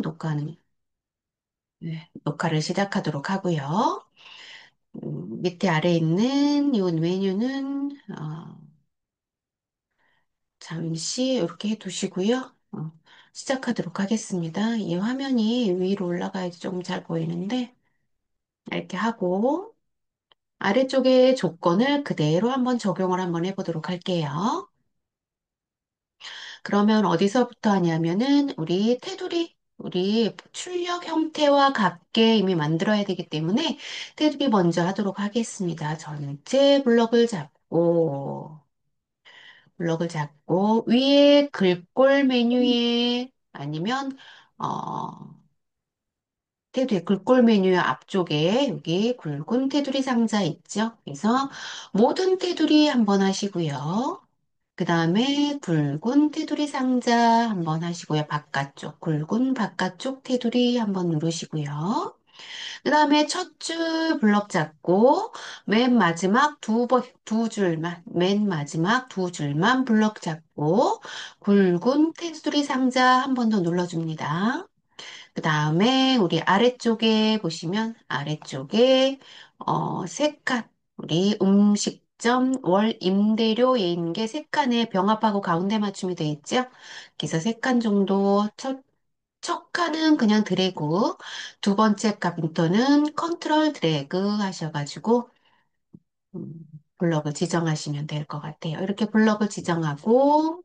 녹화는, 네, 녹화를 시작하도록 하고요. 밑에 아래 있는 이 메뉴는, 잠시 이렇게 해두시고요. 시작하도록 하겠습니다. 이 화면이 위로 올라가야지 조금 잘 보이는데, 이렇게 하고, 아래쪽에 조건을 그대로 한번 적용을 한번 해보도록 할게요. 그러면 어디서부터 하냐면은 우리 출력 형태와 같게 이미 만들어야 되기 때문에 테두리 먼저 하도록 하겠습니다. 전체 블럭을 잡고 위에 글꼴 메뉴에 아니면 어 테두리 글꼴 메뉴 앞쪽에 여기 굵은 테두리 상자 있죠? 그래서 모든 테두리 한번 하시고요. 그 다음에 굵은 테두리 상자 한번 하시고요. 굵은 바깥쪽 테두리 한번 누르시고요. 그 다음에 첫 줄 블럭 잡고 맨 마지막 두 줄만 블럭 잡고 굵은 테두리 상자 한 번 더 눌러줍니다. 그 다음에 우리 아래쪽에 보시면 아래쪽에 세 칸, 우리 음식점 월 임대료에 있는 게 세 칸에 병합하고 가운데 맞춤이 돼 있죠? 그래서 세 칸 정도 첫 칸은 그냥 드래그, 두 번째 칸부터는 컨트롤 드래그 하셔가지고 음, 블럭을 지정하시면 될 것 같아요. 이렇게 블럭을 지정하고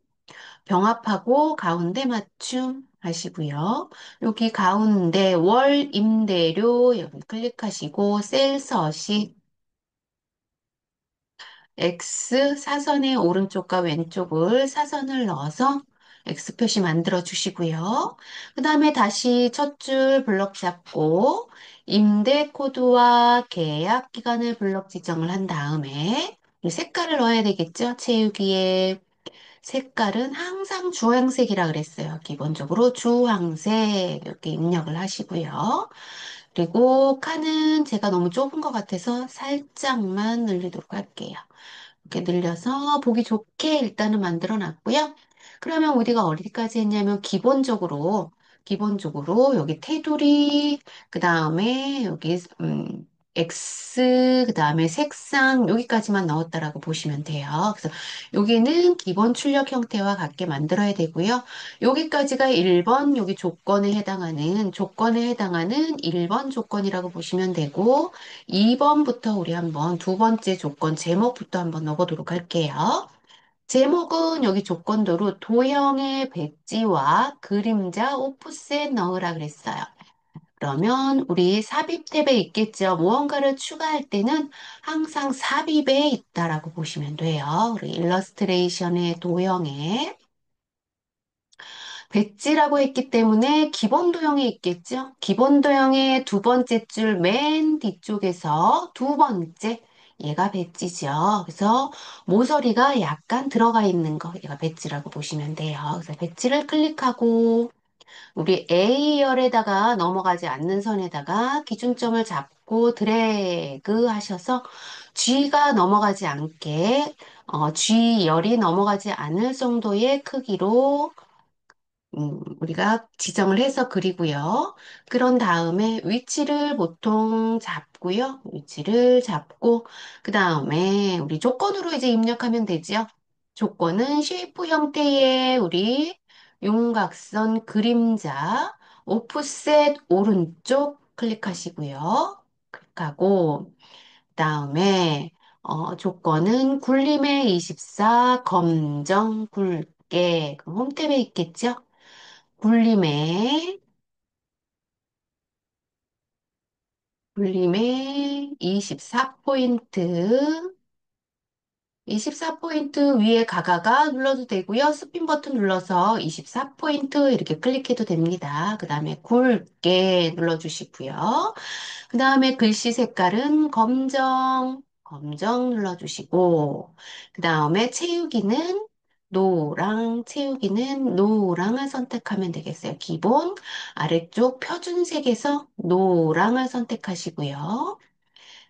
병합하고 가운데 맞춤 하시고요. 여기 가운데 월 임대료 여기 클릭하시고 셀 서식 X 사선의 오른쪽과 왼쪽을 사선을 넣어서 X 표시 만들어 주시고요. 그 다음에 다시 첫 줄 블럭 잡고 임대 코드와 계약 기간을 블럭 지정을 한 다음에 이 색깔을 넣어야 되겠죠? 채우기에 색깔은 항상 주황색이라 그랬어요. 기본적으로 주황색 이렇게 입력을 하시고요. 그리고 칸은 제가 너무 좁은 것 같아서 살짝만 늘리도록 할게요. 이렇게 늘려서 보기 좋게 일단은 만들어 놨고요. 그러면 우리가 어디까지 했냐면 기본적으로 여기 테두리, 그 다음에 여기 X, 그 다음에 색상 여기까지만 넣었다라고 보시면 돼요. 그래서 여기는 기본 출력 형태와 같게 만들어야 되고요. 여기까지가 1번, 여기 조건에 해당하는 1번 조건이라고 보시면 되고 2번부터 우리 한번 두 번째 조건 제목부터 한번 넣어보도록 할게요. 제목은 여기 조건도로 도형의 배지와 그림자 오프셋 넣으라 그랬어요. 그러면 우리 삽입 탭에 있겠죠. 무언가를 추가할 때는 항상 삽입에 있다라고 보시면 돼요. 우리 일러스트레이션의 도형에 배지라고 했기 때문에 기본 도형에 있겠죠? 기본 도형의 두 번째 줄 맨 뒤쪽에서 두 번째 얘가 배지죠. 그래서 모서리가 약간 들어가 있는 거 얘가 배지라고 보시면 돼요. 그래서 배지를 클릭하고 우리 A열에다가 넘어가지 않는 선에다가 기준점을 잡고 드래그 하셔서 G가 넘어가지 않게 G열이 넘어가지 않을 정도의 크기로 우리가 지정을 해서 그리고요. 그런 다음에 위치를 보통 잡고요. 위치를 잡고, 그 다음에 우리 조건으로 이제 입력하면 되죠. 조건은 쉐이프 형태의 우리 윤곽선 그림자, 오프셋 오른쪽 클릭하시고요. 클릭하고, 그 다음에 조건은 굴림의 24, 검정, 굵게, 그 홈탭에 있겠죠? 굴림의, 굴림의 24포인트, 24포인트 위에 가가가 눌러도 되고요. 스핀 버튼 눌러서 24포인트 이렇게 클릭해도 됩니다. 그 다음에 굵게 눌러주시고요. 그 다음에 글씨 색깔은 검정 눌러주시고, 그 다음에 채우기는 노랑을 선택하면 되겠어요. 기본 아래쪽 표준색에서 노랑을 선택하시고요.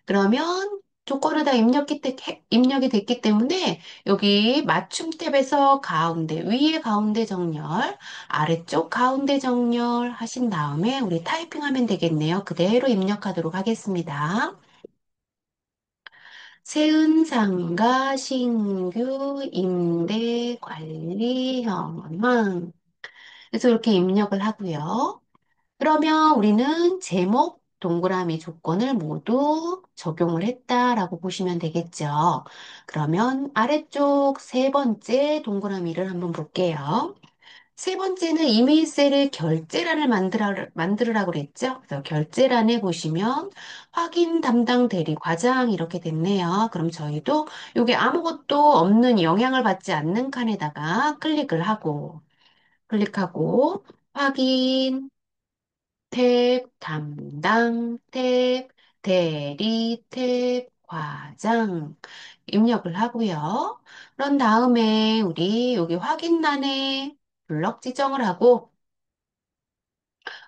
그러면 조건을 다 입력이 됐기 때문에 여기 맞춤 탭에서 가운데, 위에 가운데 정렬, 아래쪽 가운데 정렬 하신 다음에 우리 타이핑하면 되겠네요. 그대로 입력하도록 하겠습니다. 세은상가 신규 임대 관리 현황. 그래서 이렇게 입력을 하고요. 그러면 우리는 제목, 동그라미 조건을 모두 적용을 했다라고 보시면 되겠죠. 그러면 아래쪽 세 번째 동그라미를 한번 볼게요. 세 번째는 이메일 셀에 결제란을 만들으라고 그랬죠. 그래서 결제란에 보시면 확인 담당 대리 과장 이렇게 됐네요. 그럼 저희도 여기 아무것도 없는 영향을 받지 않는 칸에다가 클릭하고 확인 탭, 담당 탭, 대리 탭, 과장 입력을 하고요. 그런 다음에 우리 여기 확인란에 블럭 지정을 하고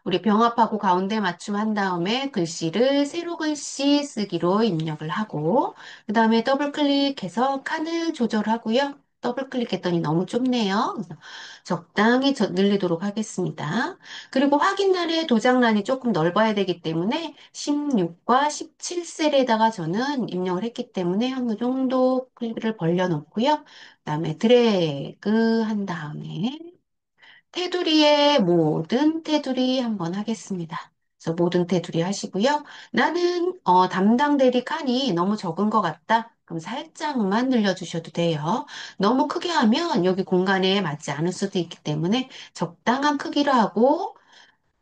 우리 병합하고 가운데 맞춤한 다음에 글씨를 세로 글씨 쓰기로 입력을 하고 그 다음에 더블 클릭해서 칸을 조절하고요. 더블 클릭했더니 너무 좁네요. 그래서 적당히 늘리도록 하겠습니다. 그리고 확인란의 도장란이 조금 넓어야 되기 때문에 16과 17셀에다가 저는 입력을 했기 때문에 한 정도 클릭을 벌려놓고요. 그다음에 드래그 한 다음에 테두리에 모든 테두리 한번 하겠습니다. 그래서 모든 테두리 하시고요. 나는 담당 대리 칸이 너무 적은 것 같다. 그럼 살짝만 늘려주셔도 돼요. 너무 크게 하면 여기 공간에 맞지 않을 수도 있기 때문에 적당한 크기로 하고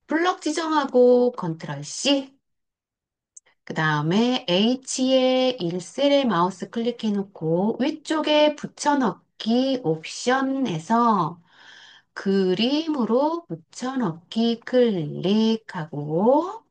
블럭 지정하고 컨트롤 C 그 다음에 H에 1셀에 마우스 클릭해 놓고 위쪽에 붙여넣기 옵션에서 그림으로 붙여넣기 클릭하고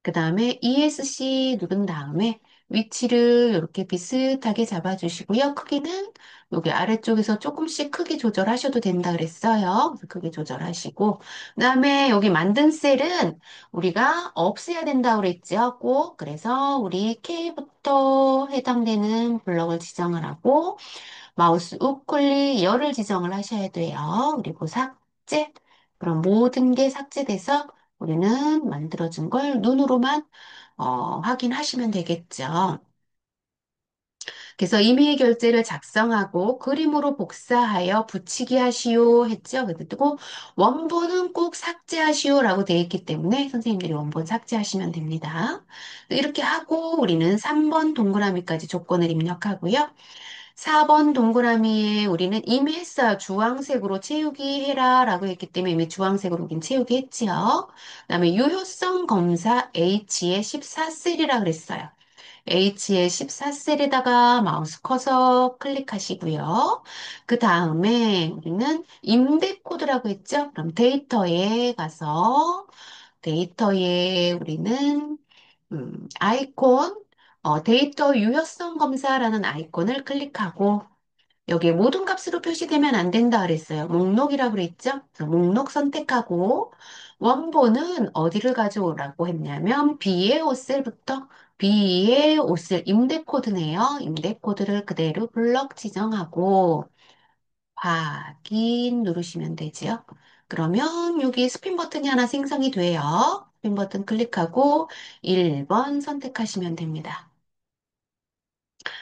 그 다음에 ESC 누른 다음에 위치를 이렇게 비슷하게 잡아주시고요. 크기는 여기 아래쪽에서 조금씩 크기 조절하셔도 된다 그랬어요. 그래서 크기 조절하시고 그다음에 여기 만든 셀은 우리가 없애야 된다 그랬죠. 꼭 그래서 우리 K부터 해당되는 블럭을 지정을 하고 마우스 우클릭 열을 지정을 하셔야 돼요. 그리고 삭제. 그럼 모든 게 삭제돼서 우리는 만들어진 걸 눈으로만 확인하시면 되겠죠. 그래서 임의 결제를 작성하고 그림으로 복사하여 붙이기 하시오 했죠. 그리고 원본은 꼭 삭제하시오라고 되어 있기 때문에 선생님들이 원본 삭제하시면 됩니다. 이렇게 하고 우리는 3번 동그라미까지 조건을 입력하고요. 4번 동그라미에 우리는 이미 했어요. 주황색으로 채우기 해라 라고 했기 때문에 이미 주황색으로 우린 채우기 했지요. 그다음에 유효성 검사 H에 14셀이라 그랬어요. H에 14셀에다가 마우스 커서 클릭하시고요. 그 다음에 우리는 임대 코드라고 했죠. 그럼 데이터에 우리는 아이콘 데이터 유효성 검사라는 아이콘을 클릭하고 여기에 모든 값으로 표시되면 안 된다 그랬어요. 목록이라고 그랬죠? 그래서 목록 선택하고 원본은 어디를 가져오라고 했냐면 B의 5셀부터 B의 5셀 임대 코드네요. 임대 코드를 그대로 블럭 지정하고 확인 누르시면 되지요. 그러면 여기 스핀 버튼이 하나 생성이 돼요. 스핀 버튼 클릭하고 1번 선택하시면 됩니다.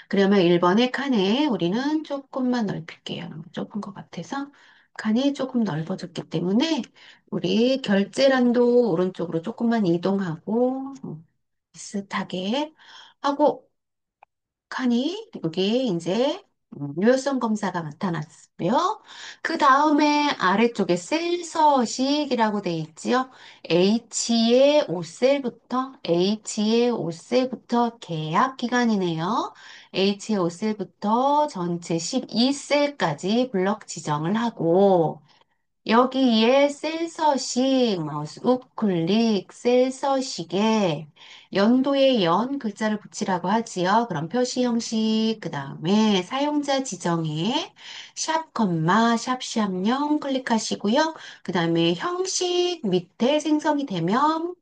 그러면 1번의 칸에 우리는 조금만 넓힐게요. 너무 좁은 것 같아서 칸이 조금 넓어졌기 때문에 우리 결제란도 오른쪽으로 조금만 이동하고 비슷하게 하고 칸이 여기 이제 유효성 검사가 나타났고요. 그 다음에 아래쪽에 셀 서식이라고 돼 있지요. H의 5셀부터 계약 기간이네요. H의 5셀부터 전체 12셀까지 블럭 지정을 하고 여기에 셀 서식, 마우스 우클릭, 셀 서식에 연도의 연 글자를 붙이라고 하지요. 그럼 표시 형식, 그 다음에 사용자 지정에 샵, 콤마, 샵0 클릭하시고요. 그 다음에 형식 밑에 생성이 되면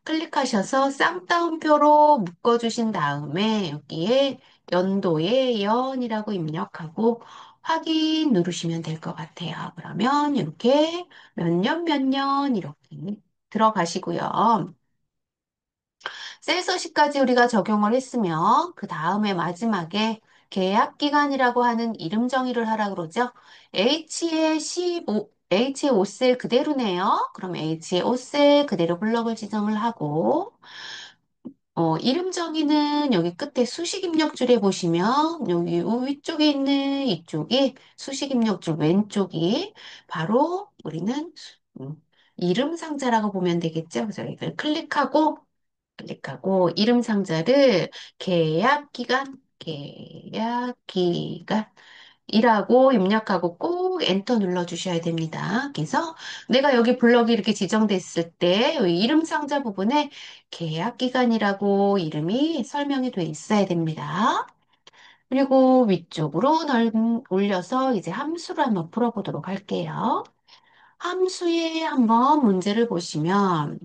클릭하셔서 쌍따옴표로 묶어주신 다음에 여기에 연도에 연이라고 입력하고 확인 누르시면 될 것 같아요. 그러면 이렇게 몇 년 이렇게 들어가시고요. 셀서시까지 우리가 적용을 했으면 그 다음에 마지막에 계약 기간이라고 하는 이름 정의를 하라 그러죠. H의 15, H의 5셀 그대로네요. 그럼 H의 5셀 그대로 블럭을 지정을 하고 이름 정의는 여기 끝에 수식 입력줄에 보시면 여기 위쪽에 있는 이쪽이 수식 입력줄 왼쪽이 바로 우리는 이름 상자라고 보면 되겠죠. 그래서 이걸 클릭하고 이름 상자를 계약 기간 이라고 입력하고 꼭 엔터 눌러주셔야 됩니다. 그래서 내가 여기 블럭이 이렇게 지정됐을 때 여기 이름 상자 부분에 계약 기간이라고 이름이 설명이 돼 있어야 됩니다. 그리고 위쪽으로 올려서 이제 함수를 한번 풀어보도록 할게요. 함수에 한번 문제를 보시면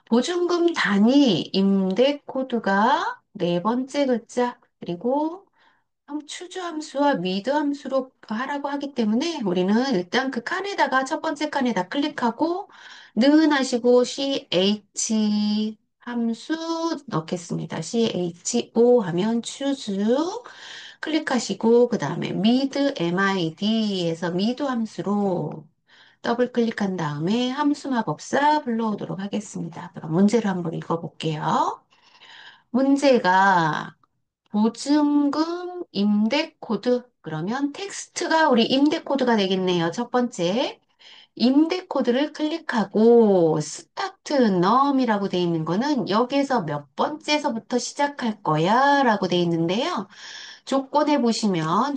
보증금 단위 임대 코드가 네 번째 글자 그리고 추주 함수와 미드 함수로 하라고 하기 때문에 우리는 일단 그 칸에다가 첫 번째 칸에다 클릭하고 는 하시고 ch 함수 넣겠습니다. cho 하면 추주 클릭하시고 그 다음에 mid mid에서 mid 함수로 더블 클릭한 다음에 함수 마법사 불러오도록 하겠습니다. 그럼 문제를 한번 읽어볼게요. 문제가 보증금 임대 코드 그러면 텍스트가 우리 임대 코드가 되겠네요. 첫 번째 임대 코드를 클릭하고 스타트 넘이라고 돼 있는 거는 여기에서 몇 번째서부터 시작할 거야 라고 돼 있는데요. 조건에 보시면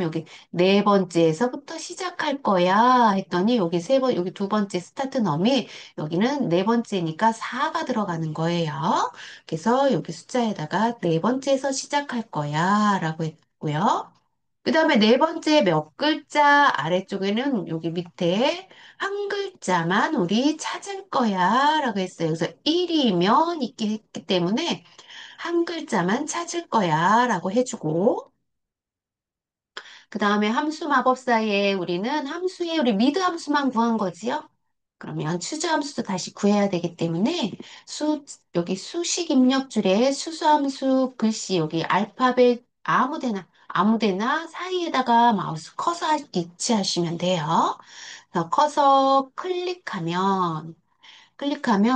여기 네 번째에서부터 시작할 거야 했더니 여기 여기 두 번째 스타트 넘이 여기는 네 번째니까 4가 들어가는 거예요. 그래서 여기 숫자에다가 네 번째에서 시작할 거야 라고 했고요. 그 다음에 네 번째 몇 글자 아래쪽에는 여기 밑에 한 글자만 우리 찾을 거야 라고 했어요. 그래서 1이면 있기 때문에 한 글자만 찾을 거야 라고 해주고 그 다음에 함수 마법사에 우리는 함수에 우리 미드 함수만 구한 거지요. 그러면 추저 함수도 다시 구해야 되기 때문에 여기 수식 입력줄에 수수함수 글씨 여기 알파벳 아무데나 사이에다가 마우스 커서 위치하시면 돼요. 그래서 커서 클릭하면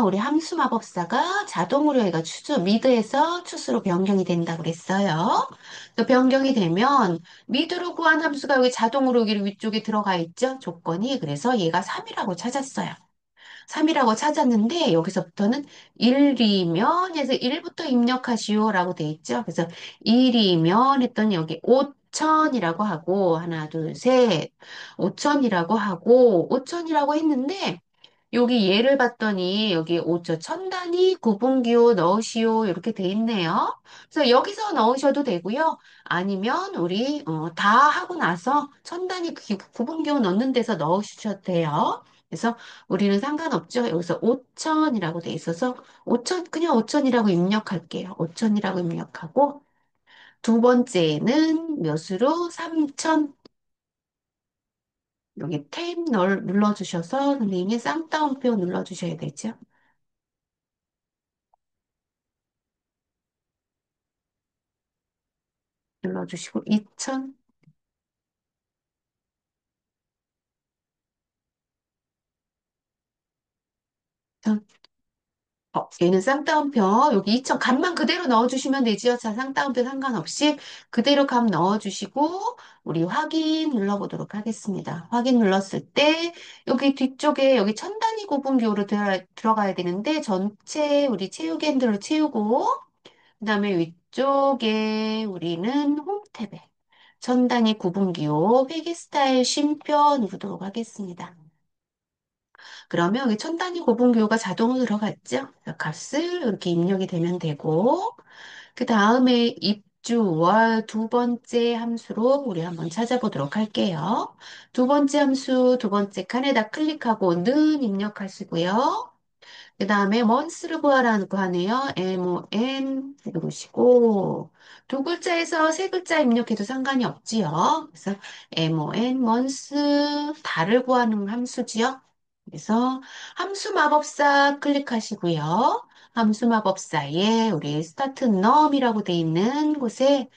우리 함수 마법사가 자동으로 얘가 미드에서 추수로 변경이 된다고 그랬어요. 또 변경이 되면 미드로 구한 함수가 여기 자동으로 여기 위쪽에 들어가 있죠? 조건이. 그래서 얘가 3이라고 찾았어요. 3이라고 찾았는데 여기서부터는 1이면 해서 1부터 입력하시오라고 돼 있죠. 그래서 1이면 했더니 여기 5천이라고 하고 하나, 둘, 셋 5천이라고 하고 5천이라고 했는데 여기 예를 봤더니 여기 5초 천 단위 구분기호 넣으시오 이렇게 돼 있네요. 그래서 여기서 넣으셔도 되고요. 아니면 우리 다 하고 나서 천 단위 구분기호 넣는 데서 넣으셔도 돼요. 그래서 우리는 상관없죠. 여기서 5천이라고 돼 있어서 5천 그냥 5천이라고 입력할게요. 5천이라고 입력하고 두 번째는 몇으로 3천 여기 탭 눌러주셔서 선생님이 쌍따옴표 눌러주셔야 되죠. 눌러주시고 2천 얘는 쌍따옴표 여기 2천 값만 그대로 넣어주시면 되지요. 자, 쌍따옴표 상관없이 그대로 값 넣어주시고 우리 확인 눌러보도록 하겠습니다. 확인 눌렀을 때 여기 뒤쪽에 여기 천 단위 구분기호로 들어가야 되는데 전체 우리 채우기 핸들로 채우고 그다음에 위쪽에 우리는 홈 탭에 천 단위 구분기호 회계 스타일 쉼표 누르도록 하겠습니다. 그러면 여기 천 단위 고분교가 자동으로 들어갔죠? 그래서 값을 이렇게 입력이 되면 되고, 그 다음에 입주 월 두 번째 함수로 우리 한번 찾아보도록 할게요. 두 번째 함수, 두 번째 칸에다 클릭하고 는 입력하시고요. 그 다음에 months를 구하라는 거 하네요. MON 누르시고 두 글자에서 세 글자 입력해도 상관이 없지요. 그래서 MON months 달을 구하는 함수지요. 그래서 함수 마법사 클릭하시고요. 함수 마법사에 우리 스타트 num이라고 돼 있는 곳에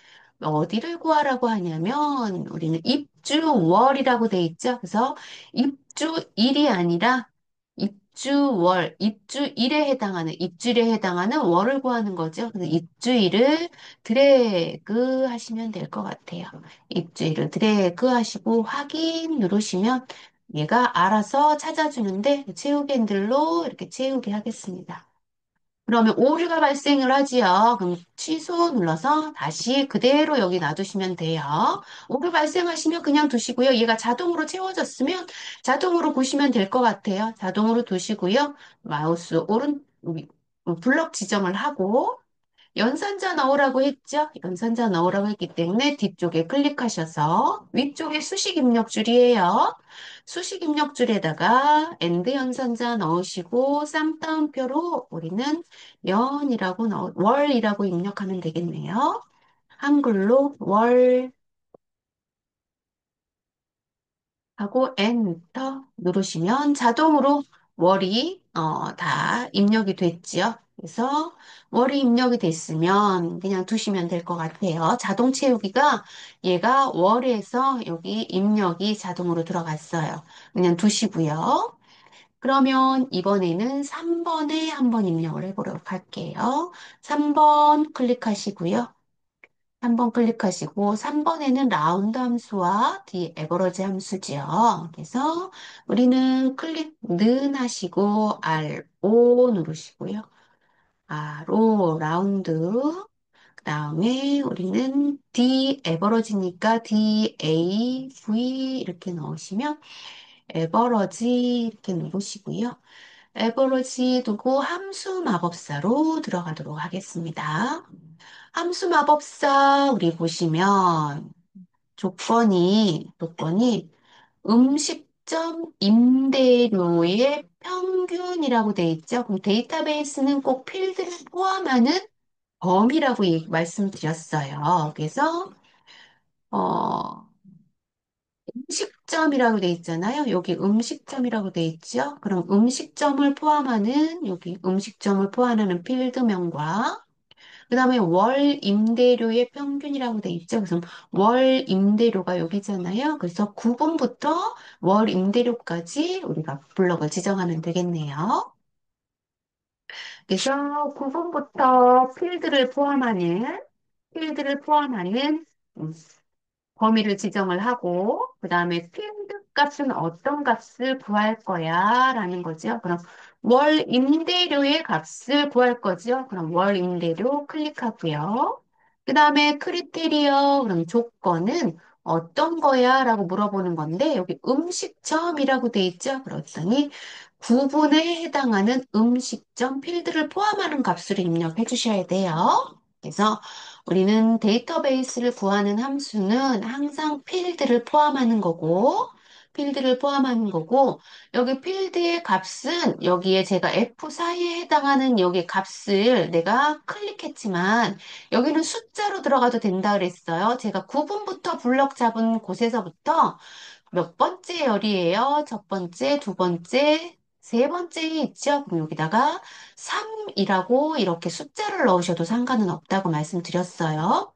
어디를 구하라고 하냐면 우리는 입주월이라고 돼 있죠. 그래서 입주일이 아니라 입주월, 입주일에 해당하는, 입주일에 해당하는 월을 구하는 거죠. 그래서 입주일을 드래그 하시면 될 것 같아요. 입주일을 드래그 하시고 확인 누르시면 얘가 알아서 찾아주는데 채우기 핸들로 이렇게 채우게 하겠습니다. 그러면 오류가 발생을 하지요. 그럼 취소 눌러서 다시 그대로 여기 놔두시면 돼요. 오류 발생하시면 그냥 두시고요. 얘가 자동으로 채워졌으면 자동으로 보시면 될 것 같아요. 자동으로 두시고요. 마우스 블럭 지정을 하고 연산자 넣으라고 했죠? 연산자 넣으라고 했기 때문에 뒤쪽에 클릭하셔서 위쪽에 수식 입력줄이에요. 수식 입력줄에다가 엔드 연산자 넣으시고 쌍따옴표로 우리는 월이라고 입력하면 되겠네요. 한글로 월 하고 엔터 누르시면 자동으로 월이 다 입력이 됐지요. 그래서 월이 입력이 됐으면 그냥 두시면 될 것 같아요. 자동 채우기가 얘가 월에서 여기 입력이 자동으로 들어갔어요. 그냥 두시고요. 그러면 이번에는 3번에 한번 입력을 해보도록 할게요. 3번 클릭하시고요. 3번 클릭하시고 3번에는 라운드 함수와 뒤 에버러지 함수지요. 그래서 우리는 클릭 는 하시고 R5 누르시고요. R5 라운드 그 다음에 우리는 D 에버러지니까 DAV 이렇게 넣으시면 에버러지 이렇게 누르시고요. 에버러지 두고 함수 마법사로 들어가도록 하겠습니다. 함수 마법사 우리 보시면 조건이 음식점 임대료의 평균이라고 돼 있죠. 그럼 데이터베이스는 꼭 필드를 포함하는 범위라고 말씀드렸어요. 그래서 어, 음식점이라고 돼 있잖아요. 여기 음식점이라고 돼 있죠. 그럼 음식점을 포함하는 여기 음식점을 포함하는 필드명과 그 다음에 월 임대료의 평균이라고 돼 있죠. 그래서 월 임대료가 여기잖아요. 그래서 9분부터 월 임대료까지 우리가 블럭을 지정하면 되겠네요. 그래서 9분부터 필드를 포함하는 범위를 지정을 하고, 그 다음에 필드 값은 어떤 값을 구할 거야? 라는 거죠. 그럼 월 임대료의 값을 구할 거죠. 그럼 월 임대료 클릭하고요. 그 다음에 크리테리어, 그럼 조건은 어떤 거야? 라고 물어보는 건데, 여기 음식점이라고 돼 있죠. 그랬더니 구분에 해당하는 음식점 필드를 포함하는 값을 입력해 주셔야 돼요. 그래서 우리는 데이터베이스를 구하는 함수는 항상 필드를 포함하는 거고, 여기 필드의 값은 여기에 제가 F 사이에 해당하는 여기 값을 내가 클릭했지만, 여기는 숫자로 들어가도 된다 그랬어요. 제가 9분부터 블럭 잡은 곳에서부터 몇 번째 열이에요? 첫 번째, 두 번째, 세 번째 있죠? 그럼 여기다가 3이라고 이렇게 숫자를 넣으셔도 상관은 없다고 말씀드렸어요.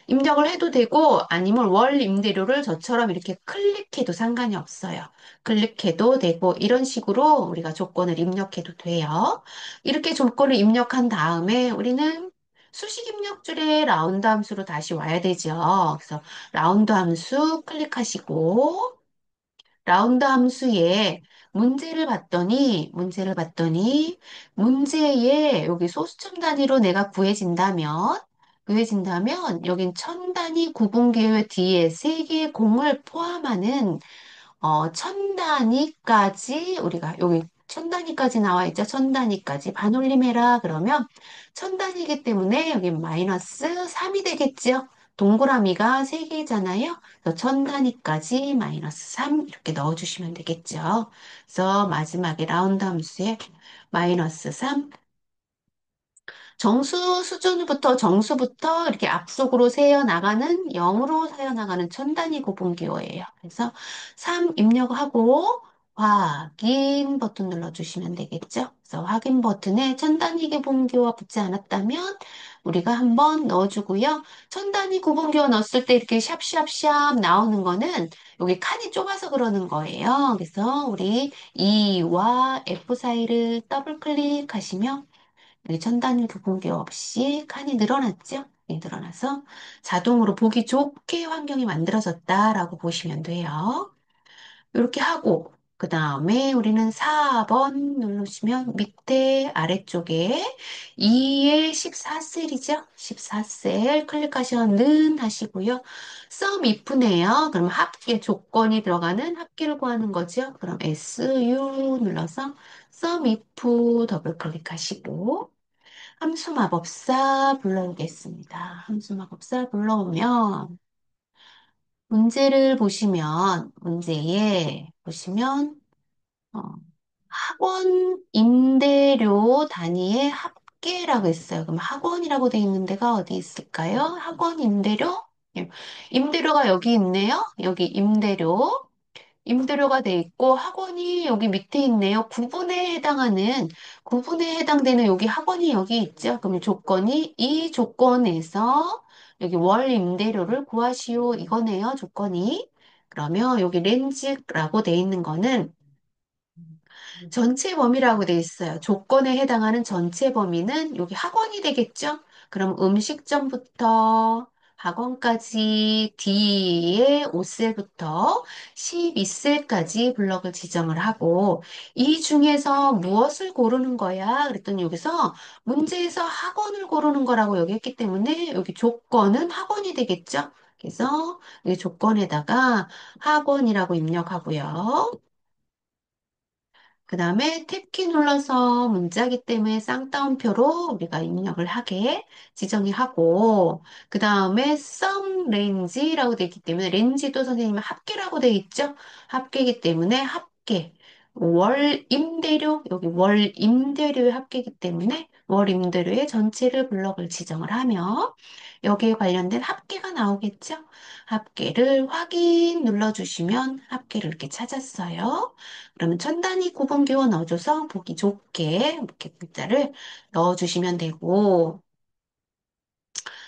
입력을 해도 되고 아니면 월 임대료를 저처럼 이렇게 클릭해도 상관이 없어요. 클릭해도 되고 이런 식으로 우리가 조건을 입력해도 돼요. 이렇게 조건을 입력한 다음에 우리는 수식 입력줄에 라운드 함수로 다시 와야 되죠. 그래서 라운드 함수 클릭하시고 라운드 함수에 문제에 여기 소수점 단위로 내가 구해진다면 여긴 천 단위 구분계열 뒤에 세 개의 공을 포함하는 천 단위까지 우리가 여기 천 단위까지 나와 있죠. 천 단위까지 반올림해라 그러면 천 단위이기 때문에 여기 마이너스 3이 되겠죠. 동그라미가 3개잖아요. 그래서 천 단위까지 마이너스 3 이렇게 넣어주시면 되겠죠. 그래서 마지막에 라운드 함수에 마이너스 3 정수부터 이렇게 앞쪽으로 세어 나가는 0으로 세어 나가는 천 단위 고분기호예요. 그래서 3 입력하고 확인 버튼 눌러주시면 되겠죠. 그래서 확인 버튼에 천 단위 고분기호가 붙지 않았다면 우리가 한번 넣어주고요. 천 단위 고분기호 넣었을 때 이렇게 샵샵샵 나오는 거는 여기 칸이 좁아서 그러는 거예요. 그래서 우리 E와 F 사이를 더블 클릭하시면 여기 천 단위 부분기 없이 칸이 늘어났죠? 네, 늘어나서 자동으로 보기 좋게 환경이 만들어졌다라고 보시면 돼요. 이렇게 하고 그 다음에 우리는 4번 누르시면 밑에 아래쪽에 2의 14셀이죠. 14셀 클릭하시면 하시고요. sum if네요. 그럼 합계 조건이 들어가는 합계를 구하는 거죠. 그럼 SU 눌러서 sum if 더블 클릭하시고 함수 마법사 불러오겠습니다. 함수 마법사 불러오면 문제에 보시면 어, 학원 임대료 단위의 합계라고 했어요. 그럼 학원이라고 돼 있는 데가 어디 있을까요? 학원 임대료? 예, 임대료가 여기 있네요. 여기 임대료가 돼 있고 학원이 여기 밑에 있네요. 구분에 해당되는 여기 학원이 여기 있죠. 그럼 조건이 이 조건에서 여기 월 임대료를 구하시오 이거네요. 조건이. 그러면 여기 렌즈라고 돼 있는 거는 전체 범위라고 돼 있어요. 조건에 해당하는 전체 범위는 여기 학원이 되겠죠? 그럼 음식점부터 학원까지 D의 5셀부터 12셀까지 블럭을 지정을 하고 이 중에서 무엇을 고르는 거야? 그랬더니 여기서 문제에서 학원을 고르는 거라고 여기 했기 때문에 여기 조건은 학원이 되겠죠? 그래서 이 조건에다가 학원이라고 입력하고요. 그 다음에 탭키 눌러서 문자기 때문에 쌍따옴표로 우리가 입력을 하게 지정이 하고, 그 다음에 sum range라고 되어 있기 때문에, 렌지도 선생님은 합계라고 되어 있죠? 합계이기 때문에 합계. 월 임대료, 여기 월 임대료의 합계이기 때문에 월 임대료의 전체를 블럭을 지정을 하며, 여기에 관련된 합계가 나오겠죠? 합계를 확인 눌러주시면 합계를 이렇게 찾았어요. 그러면 천 단위 구분기호 넣어줘서 보기 좋게 이렇게 글자를 넣어주시면 되고,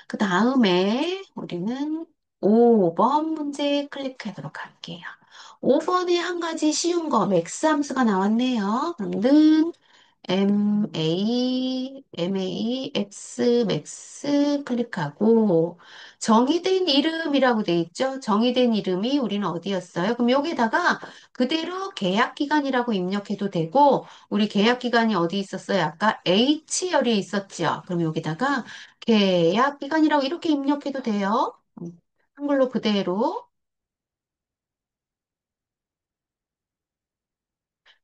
그 다음에 우리는 5번 문제 클릭하도록 할게요. 5번에 한 가지 쉬운 거, 맥스 함수가 나왔네요. 그럼 는 X, 맥스 클릭하고 정의된 이름이라고 돼 있죠? 정의된 이름이 우리는 어디였어요? 그럼 여기다가 그대로 계약 기간이라고 입력해도 되고 우리 계약 기간이 어디 있었어요? 아까 H열이 있었죠? 그럼 여기다가 계약 기간이라고 이렇게 입력해도 돼요. 한글로 그대로.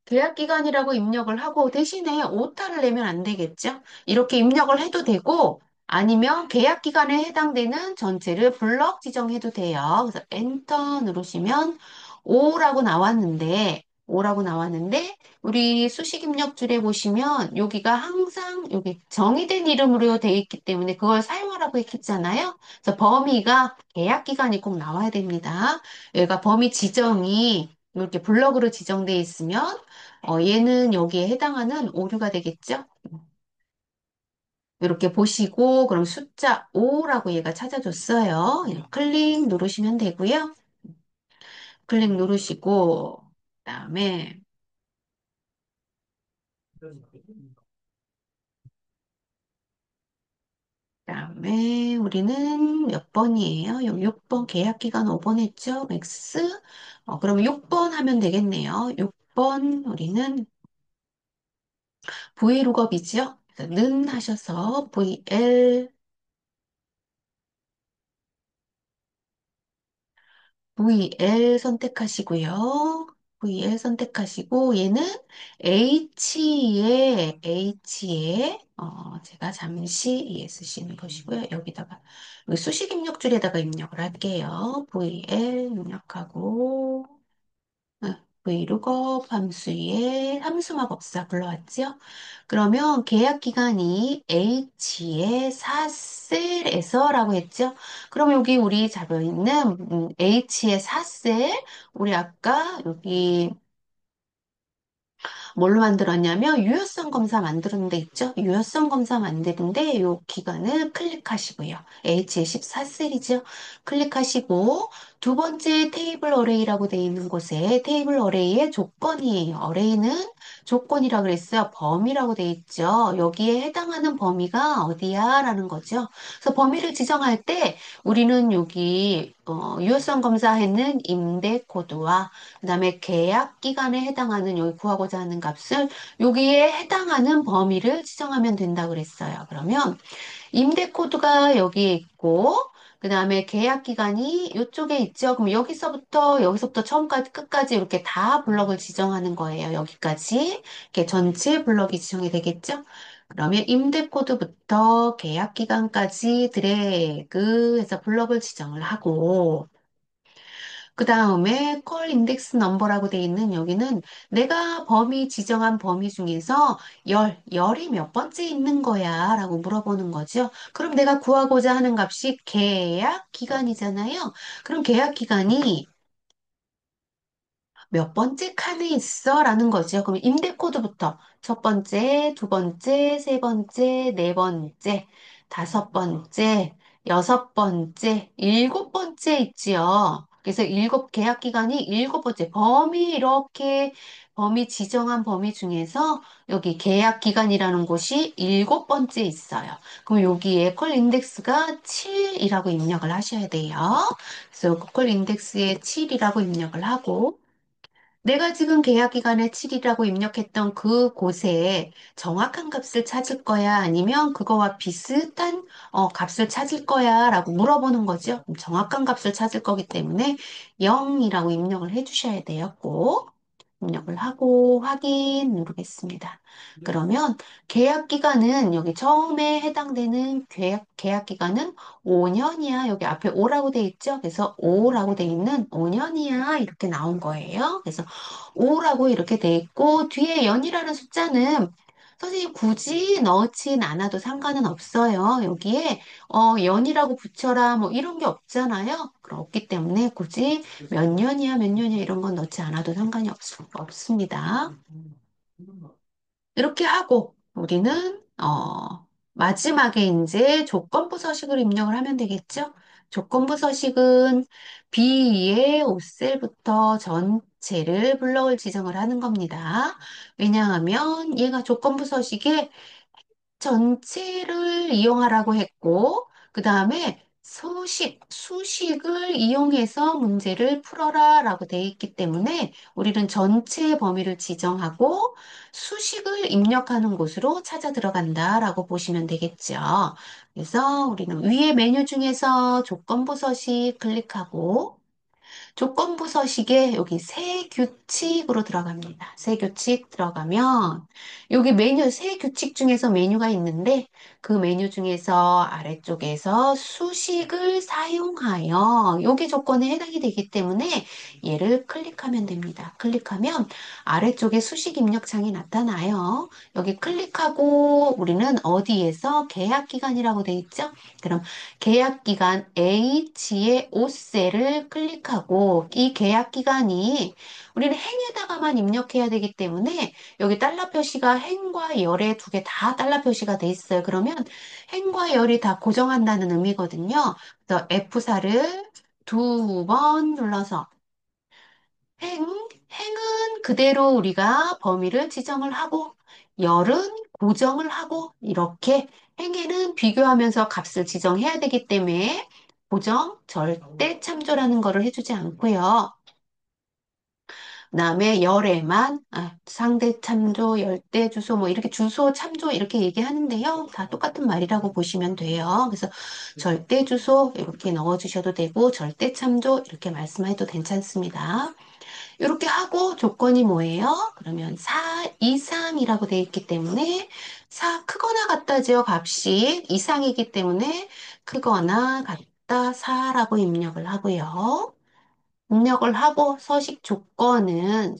계약 기간이라고 입력을 하고 대신에 오타를 내면 안 되겠죠? 이렇게 입력을 해도 되고 아니면 계약 기간에 해당되는 전체를 블럭 지정해도 돼요. 그래서 엔터 누르시면 오라고 나왔는데 우리 수식 입력 줄에 보시면 여기가 항상 여기 정의된 이름으로 되어 있기 때문에 그걸 사용하라고 했잖아요. 그래서 범위가 계약 기간이 꼭 나와야 됩니다. 여기가 범위 지정이 이렇게 블럭으로 지정되어 있으면 얘는 여기에 해당하는 오류가 되겠죠? 이렇게 보시고, 그럼 숫자 5라고 얘가 찾아줬어요. 클릭 누르시면 되고요. 클릭 누르시고, 그다음에 우리는 몇 번이에요? 여기 6번 계약 기간 5번 했죠? 맥스. 그럼 6번 하면 되겠네요. 6번 우리는 VLOOKUP이죠? 그래서 는 하셔서 VL 선택하시고요. VL 선택하시고 얘는 H에 제가 잠시 ESC는 것이고요. 여기다가 여기 수식 입력줄에다가 입력을 할게요. VL 입력하고 vlookup 함수에 함수 마법사 불러왔죠? 그러면 계약 기간이 H의 4셀에서라고 했죠? 그럼 여기 우리 잡혀 있는 H의 4셀 우리 아까 여기 뭘로 만들었냐면 유효성 검사 만드는 데 있죠? 유효성 검사 만드는데 요 기간을 클릭하시고요. H14셀이죠? 클릭하시고 두 번째 테이블 어레이라고 되어 있는 곳에 테이블 어레이의 조건이에요. 어레이는 조건이라고 그랬어요. 범위라고 되어 있죠. 여기에 해당하는 범위가 어디야? 라는 거죠. 그래서 범위를 지정할 때 우리는 여기 유효성 검사에는 임대 코드와 그다음에 계약 기간에 해당하는 여기 구하고자 하는 값을 여기에 해당하는 범위를 지정하면 된다고 그랬어요. 그러면 임대 코드가 여기에 있고 그다음에 계약 기간이 이쪽에 있죠. 그럼 여기서부터 처음까지 끝까지 이렇게 다 블럭을 지정하는 거예요. 여기까지 이렇게 전체 블럭이 지정이 되겠죠. 그러면 임대 코드부터 계약 기간까지 드래그해서 블럭을 지정을 하고 그 다음에 콜 인덱스 넘버라고 돼 있는 여기는 내가 범위 지정한 범위 중에서 열이 몇 번째 있는 거야? 라고 물어보는 거죠. 그럼 내가 구하고자 하는 값이 계약 기간이잖아요. 그럼 계약 기간이 몇 번째 칸에 있어? 라는 거죠. 그럼 임대 코드부터 첫 번째, 두 번째, 세 번째, 네 번째, 다섯 번째, 여섯 번째, 일곱 번째 있지요. 그래서 일곱 계약 기간이 일곱 번째 범위 이렇게 범위 지정한 범위 중에서 여기 계약 기간이라는 곳이 일곱 번째 있어요. 그럼 여기에 콜 인덱스가 7이라고 입력을 하셔야 돼요. 그래서 콜 인덱스에 7이라고 입력을 하고 내가 지금 계약 기간에 7이라고 입력했던 그 곳에 정확한 값을 찾을 거야? 아니면 그거와 비슷한 값을 찾을 거야? 라고 물어보는 거죠. 그럼 정확한 값을 찾을 거기 때문에 0이라고 입력을 해주셔야 돼요. 꼭. 입력을 하고 확인 누르겠습니다. 그러면 계약 기간은 여기 처음에 해당되는 계약 기간은 5년이야. 여기 앞에 5라고 돼 있죠? 그래서 5라고 돼 있는 5년이야. 이렇게 나온 거예요. 그래서 5라고 이렇게 돼 있고 뒤에 연이라는 숫자는 선생님 굳이 넣진 않아도 상관은 없어요. 여기에 연이라고 붙여라 뭐 이런 게 없잖아요. 그렇기 때문에 굳이 몇 년이야 이런 건 넣지 않아도 상관이 없습니다. 이렇게 하고 우리는 마지막에 이제 조건부 서식을 입력을 하면 되겠죠? 조건부 서식은 B의 5셀부터 전체를 블럭을 지정을 하는 겁니다. 왜냐하면 얘가 조건부 서식에 전체를 이용하라고 했고, 그 다음에 수식을 이용해서 문제를 풀어라 라고 돼 있기 때문에 우리는 전체 범위를 지정하고 수식을 입력하는 곳으로 찾아 들어간다 라고 보시면 되겠죠. 그래서 우리는 위에 메뉴 중에서 조건부 서식 클릭하고 조건부 서식에 여기 새 규칙으로 들어갑니다. 새 규칙 들어가면 여기 메뉴, 새 규칙 중에서 메뉴가 있는데 그 메뉴 중에서 아래쪽에서 수식을 사용하여 여기 조건에 해당이 되기 때문에 얘를 클릭하면 됩니다. 클릭하면 아래쪽에 수식 입력창이 나타나요. 여기 클릭하고 우리는 어디에서 계약 기간이라고 돼 있죠? 그럼 계약 기간 H의 5셀을 클릭하고 이 계약 기간이 우리는 행에다가만 입력해야 되기 때문에 여기 달러 표시가 행과 열에 두 개 다 달러 표시가 돼 있어요. 그러면 행과 열이 다 고정한다는 의미거든요. 그래서 F4를 두 번 눌러서 행, 행은 그대로 우리가 범위를 지정을 하고, 열은 고정을 하고, 이렇게 행에는 비교하면서 값을 지정해야 되기 때문에 고정, 절대 참조라는 거를 해주지 않고요. 그다음에 열에만 상대 참조, 열대 주소 뭐 이렇게 주소 참조 이렇게 얘기하는데요. 다 똑같은 말이라고 보시면 돼요. 그래서 절대 주소 이렇게 넣어주셔도 되고 절대 참조 이렇게 말씀해도 괜찮습니다. 이렇게 하고 조건이 뭐예요? 그러면 4 이상이라고 되어 있기 때문에 4 크거나 같다지요. 값이 이상이기 때문에 크거나 같다 4라고 입력을 하고요. 입력을 하고 서식 조건은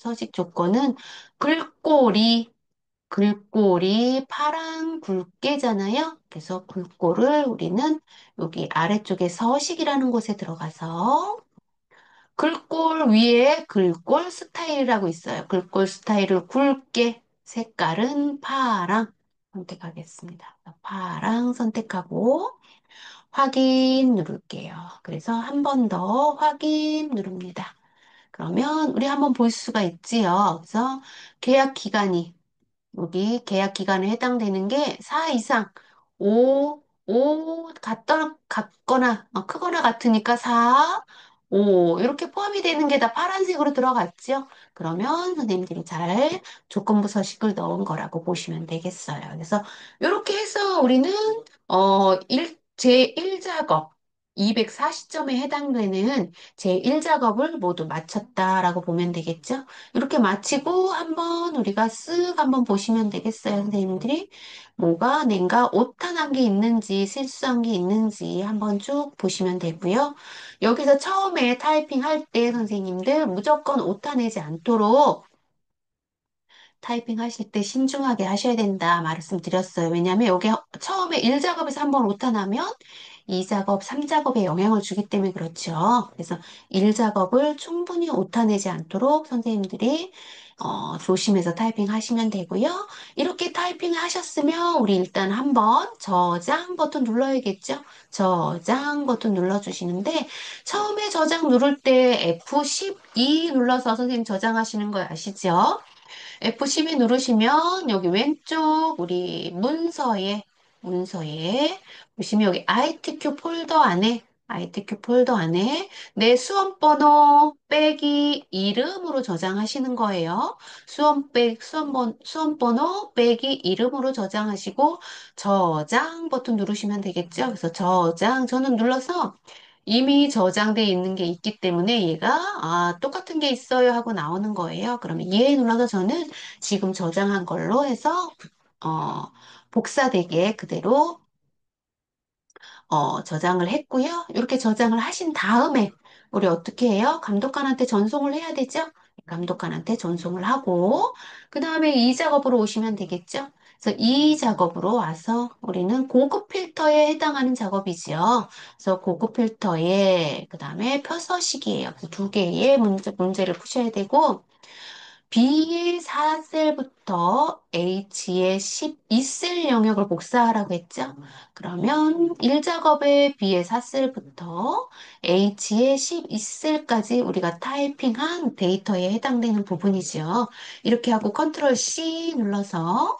글꼴이 파란 굵게잖아요. 그래서 글꼴을 우리는 여기 아래쪽에 서식이라는 곳에 들어가서 글꼴 위에 글꼴 스타일이라고 있어요. 글꼴 스타일을 굵게 색깔은 파랑 선택하겠습니다. 파랑 선택하고 확인 누를게요. 그래서 한 번 더 확인 누릅니다. 그러면 우리 한번 볼 수가 있지요. 그래서 계약 기간이 여기 계약 기간에 해당되는 게 4 이상, 5 같거나, 크거나 같으니까 4, 5, 이렇게 포함이 되는 게 다 파란색으로 들어갔죠? 그러면 선생님들이 잘 조건부 서식을 넣은 거라고 보시면 되겠어요. 그래서 이렇게 해서 우리는, 제1작업, 240점에 해당되는 제1작업을 모두 마쳤다라고 보면 되겠죠? 이렇게 마치고 한번 우리가 쓱 한번 보시면 되겠어요, 선생님들이. 뭐가 낸가 오타난 게 있는지 실수한 게 있는지 한번 쭉 보시면 되고요. 여기서 처음에 타이핑 할 때 선생님들 무조건 오타 내지 않도록 타이핑 하실 때 신중하게 하셔야 된다 말씀드렸어요. 왜냐하면 여기 처음에 1작업에서 한번 오타 나면 2작업, 3작업에 영향을 주기 때문에 그렇죠. 그래서 1작업을 충분히 오타 내지 않도록 선생님들이 조심해서 타이핑 하시면 되고요. 이렇게 타이핑 하셨으면 우리 일단 한번 저장 버튼 눌러야겠죠? 저장 버튼 눌러주시는데 처음에 저장 누를 때 F12 눌러서 선생님 저장하시는 거 아시죠? F12 누르시면 여기 왼쪽 우리 문서에 보시면 여기 ITQ 폴더 안에 내 수험번호 빼기 이름으로 저장하시는 거예요. 수험번호 빼기 이름으로 저장하시고 저장 버튼 누르시면 되겠죠. 그래서 저장 저는 눌러서 이미 저장돼 있는 게 있기 때문에 얘가 똑같은 게 있어요 하고 나오는 거예요. 그러면 얘 눌러서 저는 지금 저장한 걸로 해서 어, 복사되게 그대로 저장을 했고요. 이렇게 저장을 하신 다음에 우리 어떻게 해요? 감독관한테 전송을 해야 되죠? 감독관한테 전송을 하고 그 다음에 이 작업으로 오시면 되겠죠? 그래서 이 작업으로 와서 우리는 고급 필터에 해당하는 작업이지요. 그래서 고급 필터에 그 다음에 표서식이에요. 그래서 두 개의 문제를 푸셔야 되고 B의 4셀부터 H의 12셀 영역을 복사하라고 했죠. 그러면 1작업의 B의 4셀부터 H의 12셀까지 우리가 타이핑한 데이터에 해당되는 부분이죠. 이렇게 하고 컨트롤 C 눌러서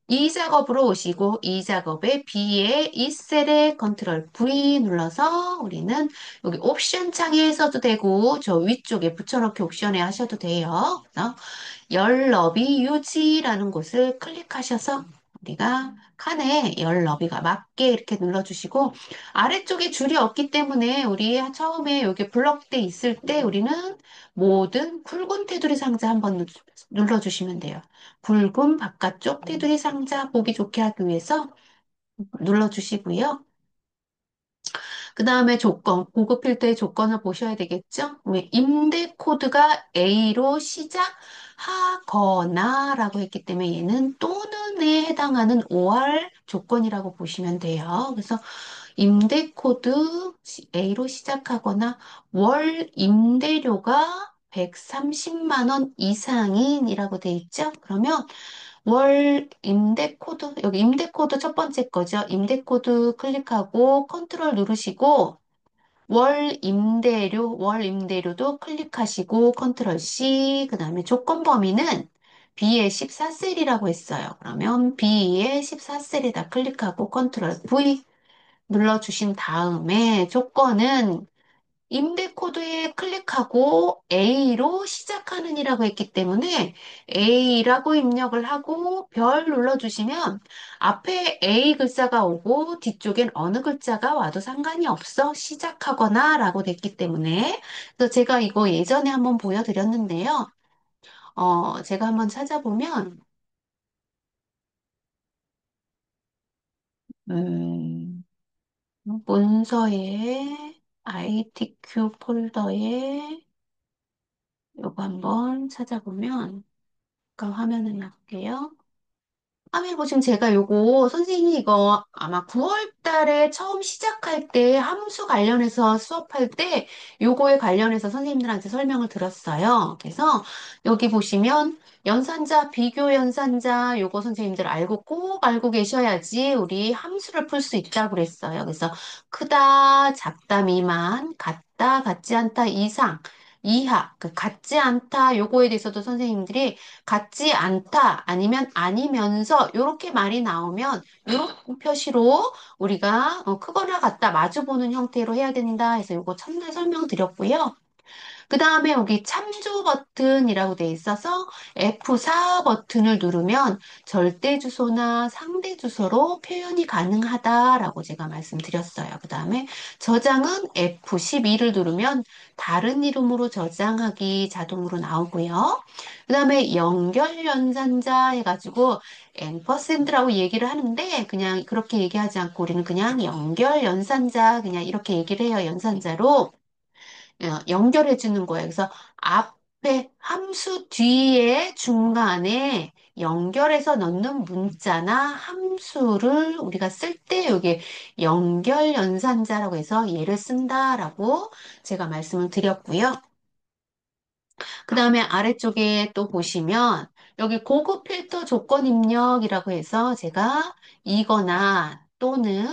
이 작업으로 오시고 이 작업에 B의 이 셀에 컨트롤 V 눌러서 우리는 여기 옵션 창에 써도 되고 저 위쪽에 붙여넣기 옵션에 하셔도 돼요. 그래서 열 너비 유지라는 곳을 클릭하셔서 우리가 칸에 열 너비가 맞게 이렇게 눌러주시고 아래쪽에 줄이 없기 때문에 우리 처음에 여기 블럭돼 있을 때 우리는 모든 굵은 테두리 상자 한번 눌러주시면 돼요. 굵은 바깥쪽 테두리 상자 보기 좋게 하기 위해서 눌러주시고요. 그 다음에 고급 필터의 조건을 보셔야 되겠죠? 왜 임대 코드가 A로 시작하거나 라고 했기 때문에 얘는 또는에 해당하는 OR 조건이라고 보시면 돼요. 그래서 임대 코드 A로 시작하거나 월 임대료가 130만 원 이상인이라고 돼 있죠? 그러면 월 임대 코드, 여기 임대 코드 첫 번째 거죠. 임대 코드 클릭하고 컨트롤 누르시고 월 임대료도 클릭하시고 컨트롤 C, 그 다음에 조건 범위는 B의 14셀이라고 했어요. 그러면 B의 14셀에다 클릭하고 컨트롤 V 눌러주신 다음에 조건은 임대 코드에 클릭하고 A로 시작하는 이라고 했기 때문에 A라고 입력을 하고 별 눌러주시면 앞에 A 글자가 오고 뒤쪽엔 어느 글자가 와도 상관이 없어. 시작하거나 라고 됐기 때문에. 그래서 제가 이거 예전에 한번 보여드렸는데요. 제가 한번 찾아보면, 음, 문서에 ITQ 폴더에 요거 한번 찾아보면, 아까 화면을 놔볼게요. 화면 보시면 제가 요거 선생님이 이거 아마 9월 달에 처음 시작할 때 함수 관련해서 수업할 때 요거에 관련해서 선생님들한테 설명을 들었어요. 그래서 여기 보시면 연산자, 비교 연산자 요거 선생님들 알고 꼭 알고 계셔야지 우리 함수를 풀 수 있다고 그랬어요. 그래서 크다, 작다, 미만, 같다, 같지 않다, 이상, 이하, 그 같지 않다 요거에 대해서도 선생님들이 같지 않다 아니면 아니면서 이렇게 말이 나오면 이런 표시로 우리가 크거나 같다 마주보는 형태로 해야 된다 해서 이거 첫날 설명드렸고요. 그 다음에 여기 참조 버튼이라고 돼 있어서 F4 버튼을 누르면 절대 주소나 상대 주소로 표현이 가능하다라고 제가 말씀드렸어요. 그 다음에 저장은 F12를 누르면 다른 이름으로 저장하기 자동으로 나오고요. 그 다음에 연결 연산자 해가지고 앰퍼샌드라고 얘기를 하는데 그냥 그렇게 얘기하지 않고 우리는 그냥 연결 연산자 그냥 이렇게 얘기를 해요. 연산자로. 연결해 주는 거예요. 그래서 앞에 함수 뒤에 중간에 연결해서 넣는 문자나 함수를 우리가 쓸 때 여기 연결 연산자라고 해서 얘를 쓴다라고 제가 말씀을 드렸고요. 그 다음에 아래쪽에 또 보시면 여기 고급 필터 조건 입력이라고 해서 제가 이거나 또는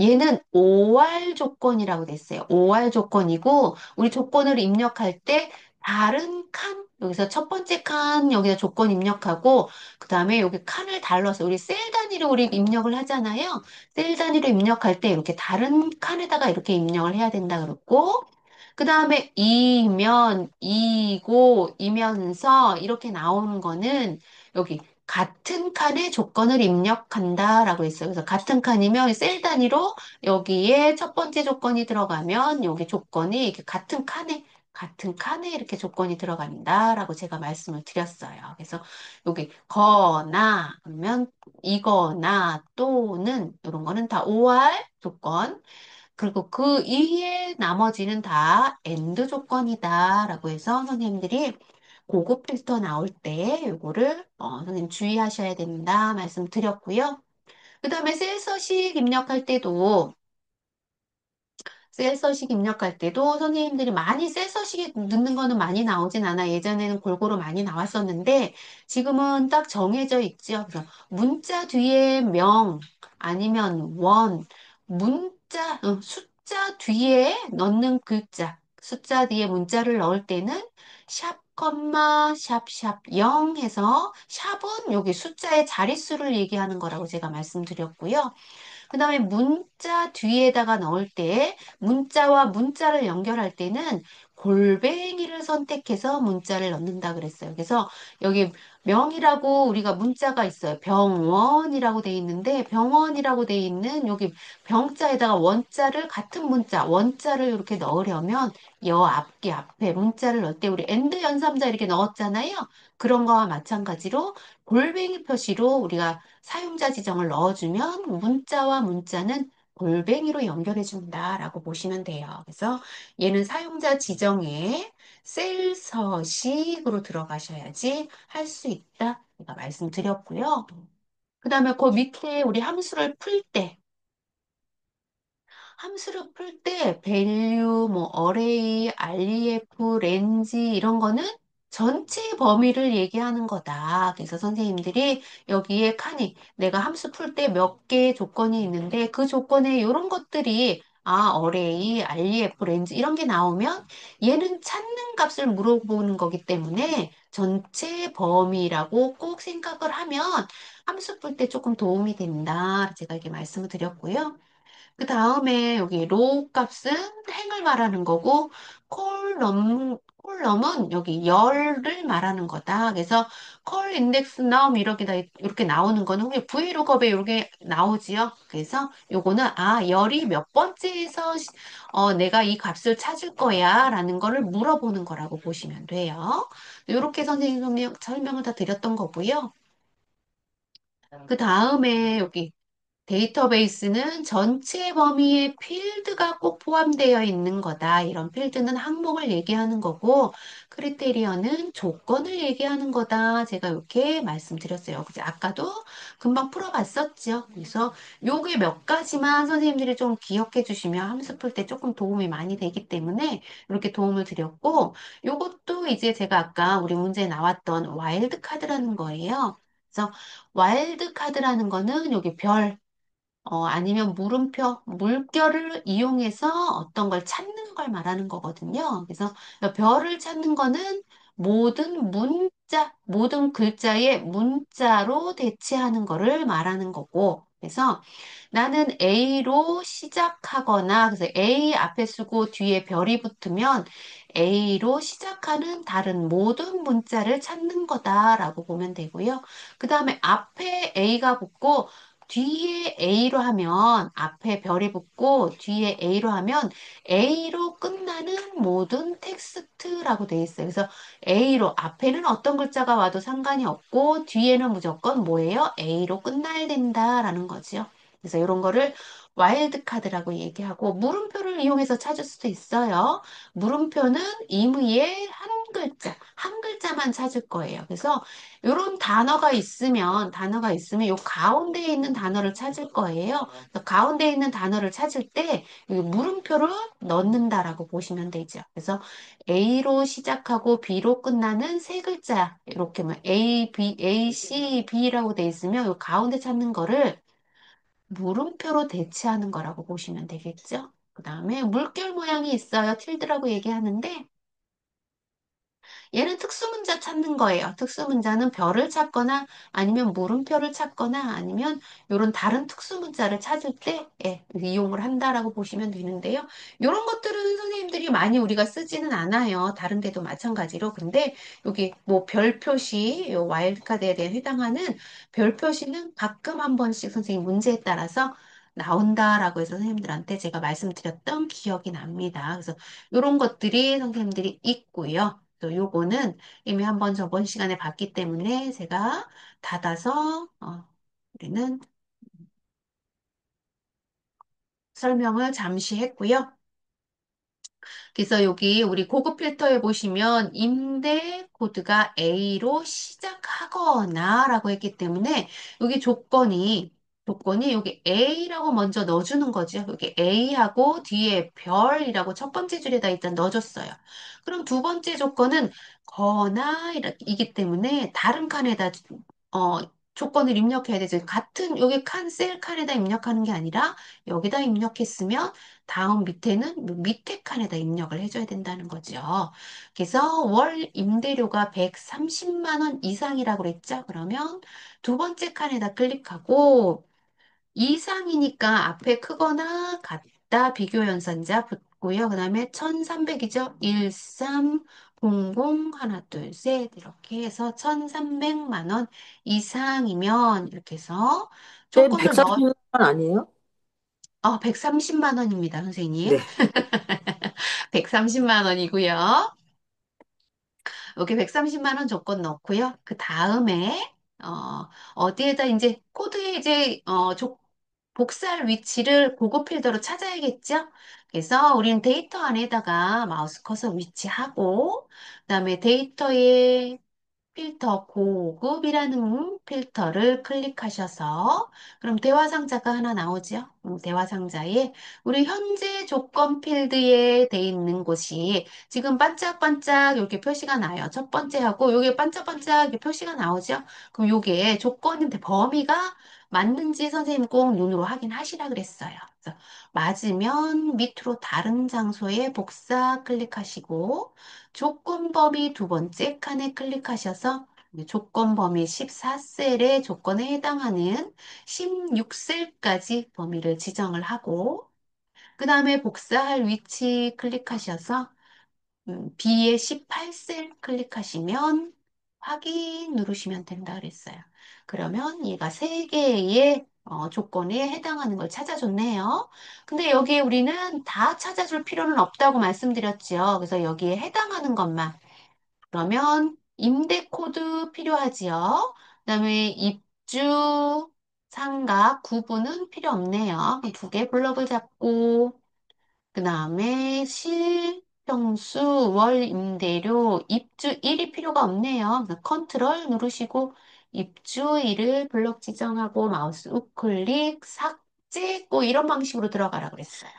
얘는 OR 조건이라고 됐어요. OR 조건이고 우리 조건을 입력할 때 다른 칸 여기서 첫 번째 칸 여기다 조건 입력하고 그 다음에 여기 칸을 달러서 우리 셀 단위로 우리 입력을 하잖아요. 셀 단위로 입력할 때 이렇게 다른 칸에다가 이렇게 입력을 해야 된다 그랬고 그 다음에 이면, 이고, 이면서 이렇게 나오는 거는 여기 같은 칸에 조건을 입력한다라고 했어요. 그래서 같은 칸이면 셀 단위로 여기에 첫 번째 조건이 들어가면 여기 조건이 이렇게 같은 칸에 이렇게 조건이 들어간다라고 제가 말씀을 드렸어요. 그래서 여기 거나 그러면 이거나 또는 이런 거는 다 OR 조건 그리고 그 이외에 나머지는 다 엔드 조건이다라고 해서 선생님들이 고급 필터 나올 때 요거를 선생님 주의하셔야 된다 말씀드렸고요. 그 다음에 셀서식 입력할 때도 셀서식 입력할 때도 선생님들이 많이 셀서식에 넣는 거는 많이 나오진 않아. 예전에는 골고루 많이 나왔었는데 지금은 딱 정해져 있죠. 그래서 문자 뒤에 명 아니면 원, 숫자 뒤에 넣는 글자, 숫자 뒤에 문자를 넣을 때는 샵, 콤마, 샵 0 해서 샵은 여기 숫자의 자릿수를 얘기하는 거라고 제가 말씀드렸고요. 그 다음에 문자 뒤에다가 넣을 때 문자와 문자를 연결할 때는 골뱅이를 선택해서 문자를 넣는다 그랬어요. 그래서 여기 명이라고 우리가 문자가 있어요. 병원이라고 돼 있는데 병원이라고 돼 있는 여기 병자에다가 원자를 같은 문자, 원자를 이렇게 넣으려면 여 앞에 문자를 넣을 때 우리 엔드 연삼자 이렇게 넣었잖아요. 그런 거와 마찬가지로 골뱅이 표시로 우리가 사용자 지정을 넣어주면 문자와 문자는 골뱅이로 연결해 준다라고 보시면 돼요. 그래서 얘는 사용자 지정에 셀 서식으로 들어가셔야지 할 수 있다. 제가 말씀드렸고요. 그 다음에 그 밑에 우리 함수를 풀 때 value, 뭐 array, ref, range 이런 거는 전체 범위를 얘기하는 거다. 그래서 선생님들이 여기에 칸이 내가 함수 풀 때 몇 개의 조건이 있는데 그 조건에 이런 것들이 array, ref, range 이런 게 나오면 얘는 찾는 값을 물어보는 거기 때문에 전체 범위라고 꼭 생각을 하면 함수 풀 때 조금 도움이 된다. 제가 이렇게 말씀을 드렸고요. 그 다음에 여기 로 값은 행을 말하는 거고, 콜럼은 여기 열을 말하는 거다. 그래서 콜 인덱스 넘 이렇게 나오는 거는 그게 브이로그업에 이렇게 나오지요. 그래서 요거는 열이 몇 번째에서 내가 이 값을 찾을 거야 라는 거를 물어보는 거라고 보시면 돼요. 이렇게 선생님이 설명을 다 드렸던 거고요. 그 다음에 여기 데이터베이스는 전체 범위의 필드가 꼭 포함되어 있는 거다. 이런 필드는 항목을 얘기하는 거고, 크리테리어는 조건을 얘기하는 거다. 제가 이렇게 말씀드렸어요. 그죠? 아까도 금방 풀어봤었죠. 그래서 요게 몇 가지만 선생님들이 좀 기억해 주시면 함수 풀 때 조금 도움이 많이 되기 때문에 이렇게 도움을 드렸고, 요것도 이제 제가 아까 우리 문제에 나왔던 와일드 카드라는 거예요. 그래서 와일드 카드라는 거는 여기 아니면 물음표, 물결을 이용해서 어떤 걸 찾는 걸 말하는 거거든요. 그래서 별을 찾는 거는 모든 글자의 문자로 대체하는 거를 말하는 거고, 그래서 나는 A로 시작하거나, 그래서 A 앞에 쓰고 뒤에 별이 붙으면 A로 시작하는 다른 모든 문자를 찾는 거다라고 보면 되고요. 그 다음에 앞에 A가 붙고 뒤에 A로 하면, 앞에 별이 붙고 뒤에 A로 하면 A로 끝나는 모든 텍스트라고 돼 있어요. 그래서 A로, 앞에는 어떤 글자가 와도 상관이 없고 뒤에는 무조건 뭐예요? A로 끝나야 된다라는 거죠. 그래서 이런 거를 와일드 카드라고 얘기하고 물음표를 이용해서 찾을 수도 있어요. 물음표는 임의의 한 글자만 찾을 거예요. 그래서 이런 단어가 있으면 요 가운데에 있는 단어를 찾을 거예요. 그래서 가운데에 있는 단어를 찾을 때 이 물음표를 넣는다라고 보시면 되죠. 그래서 A로 시작하고 B로 끝나는 세 글자 이렇게 뭐 A, B, A, C, B라고 돼 있으면 요 가운데 찾는 거를 물음표로 대체하는 거라고 보시면 되겠죠. 그 다음에 물결 모양이 있어요. tilde라고 얘기하는데 얘는 특수문자 찾는 거예요. 특수문자는 별을 찾거나 아니면 물음표를 찾거나 아니면 이런 다른 특수문자를 찾을 때 이용을 한다라고 보시면 되는데요. 이런 것들은 선생님들이 많이 우리가 쓰지는 않아요. 다른 데도 마찬가지로. 근데 여기 뭐 별 표시, 요 와일드카드에 대해 해당하는 별 표시는 가끔 한 번씩 선생님 문제에 따라서 나온다라고 해서 선생님들한테 제가 말씀드렸던 기억이 납니다. 그래서 이런 것들이 선생님들이 있고요. 또 요거는 이미 한번 저번 시간에 봤기 때문에 제가 닫아서 우리는 설명을 잠시 했고요. 그래서 여기 우리 고급 필터에 보시면 임대 코드가 A로 시작하거나 라고 했기 때문에 여기 조건이 여기 A라고 먼저 넣어주는 거죠. 여기 A하고 뒤에 별이라고 첫 번째 줄에다 일단 넣어줬어요. 그럼 두 번째 조건은 이기 때문에 다른 칸에다 어, 조건을 입력해야 되죠. 같은 여기 셀 칸에다 입력하는 게 아니라 여기다 입력했으면 다음 밑에는 밑에 칸에다 입력을 해줘야 된다는 거죠. 그래서 월 임대료가 130만 원 이상이라고 그랬죠. 그러면 두 번째 칸에다 클릭하고 이상이니까 앞에 크거나 같다 비교 연산자 붙고요. 그 다음에 1300이죠. 1300 하나 둘 셋 이렇게 해서 1300만 원 이상이면 이렇게 해서 네, 조건을 넣어 140만 원 아니에요? 130만 원입니다, 선생님. 네. 130만 원이고요. 여기 130만 원 조건 넣고요. 그 다음에 어디에다 이제 코드에 이제 복사할 위치를 고급 필더로 찾아야겠죠? 그래서 우리는 데이터 안에다가 마우스 커서 위치하고 그다음에 데이터에 필터 고급이라는 필터를 클릭하셔서 그럼 대화 상자가 하나 나오죠. 대화 상자에 우리 현재 조건 필드에 돼 있는 곳이 지금 반짝반짝 이렇게 표시가 나요. 첫 번째하고 요게 반짝반짝 이렇게 표시가 나오죠. 그럼 요게 조건인데 범위가 맞는지 선생님 꼭 눈으로 확인하시라 그랬어요. 그래서 맞으면 밑으로 다른 장소에 복사 클릭하시고 조건 범위 두 번째 칸에 클릭하셔서 조건 범위 14셀의 조건에 해당하는 16셀까지 범위를 지정을 하고 그 다음에 복사할 위치 클릭하셔서 B의 18셀 클릭하시면 확인 누르시면 된다 그랬어요. 그러면 얘가 세 개의 조건에 해당하는 걸 찾아줬네요. 근데 여기에 우리는 다 찾아줄 필요는 없다고 말씀드렸죠. 그래서 여기에 해당하는 것만. 그러면 임대 코드 필요하지요. 그다음에 입주 상가 구분은 필요 없네요. 두 개 블럭을 잡고 그 다음에 실평수, 월 임대료, 입주일이 필요가 없네요. 그래서 컨트롤 누르시고 입주일을 블록 지정하고 마우스 우클릭, 삭제, 뭐 이런 방식으로 들어가라 그랬어요.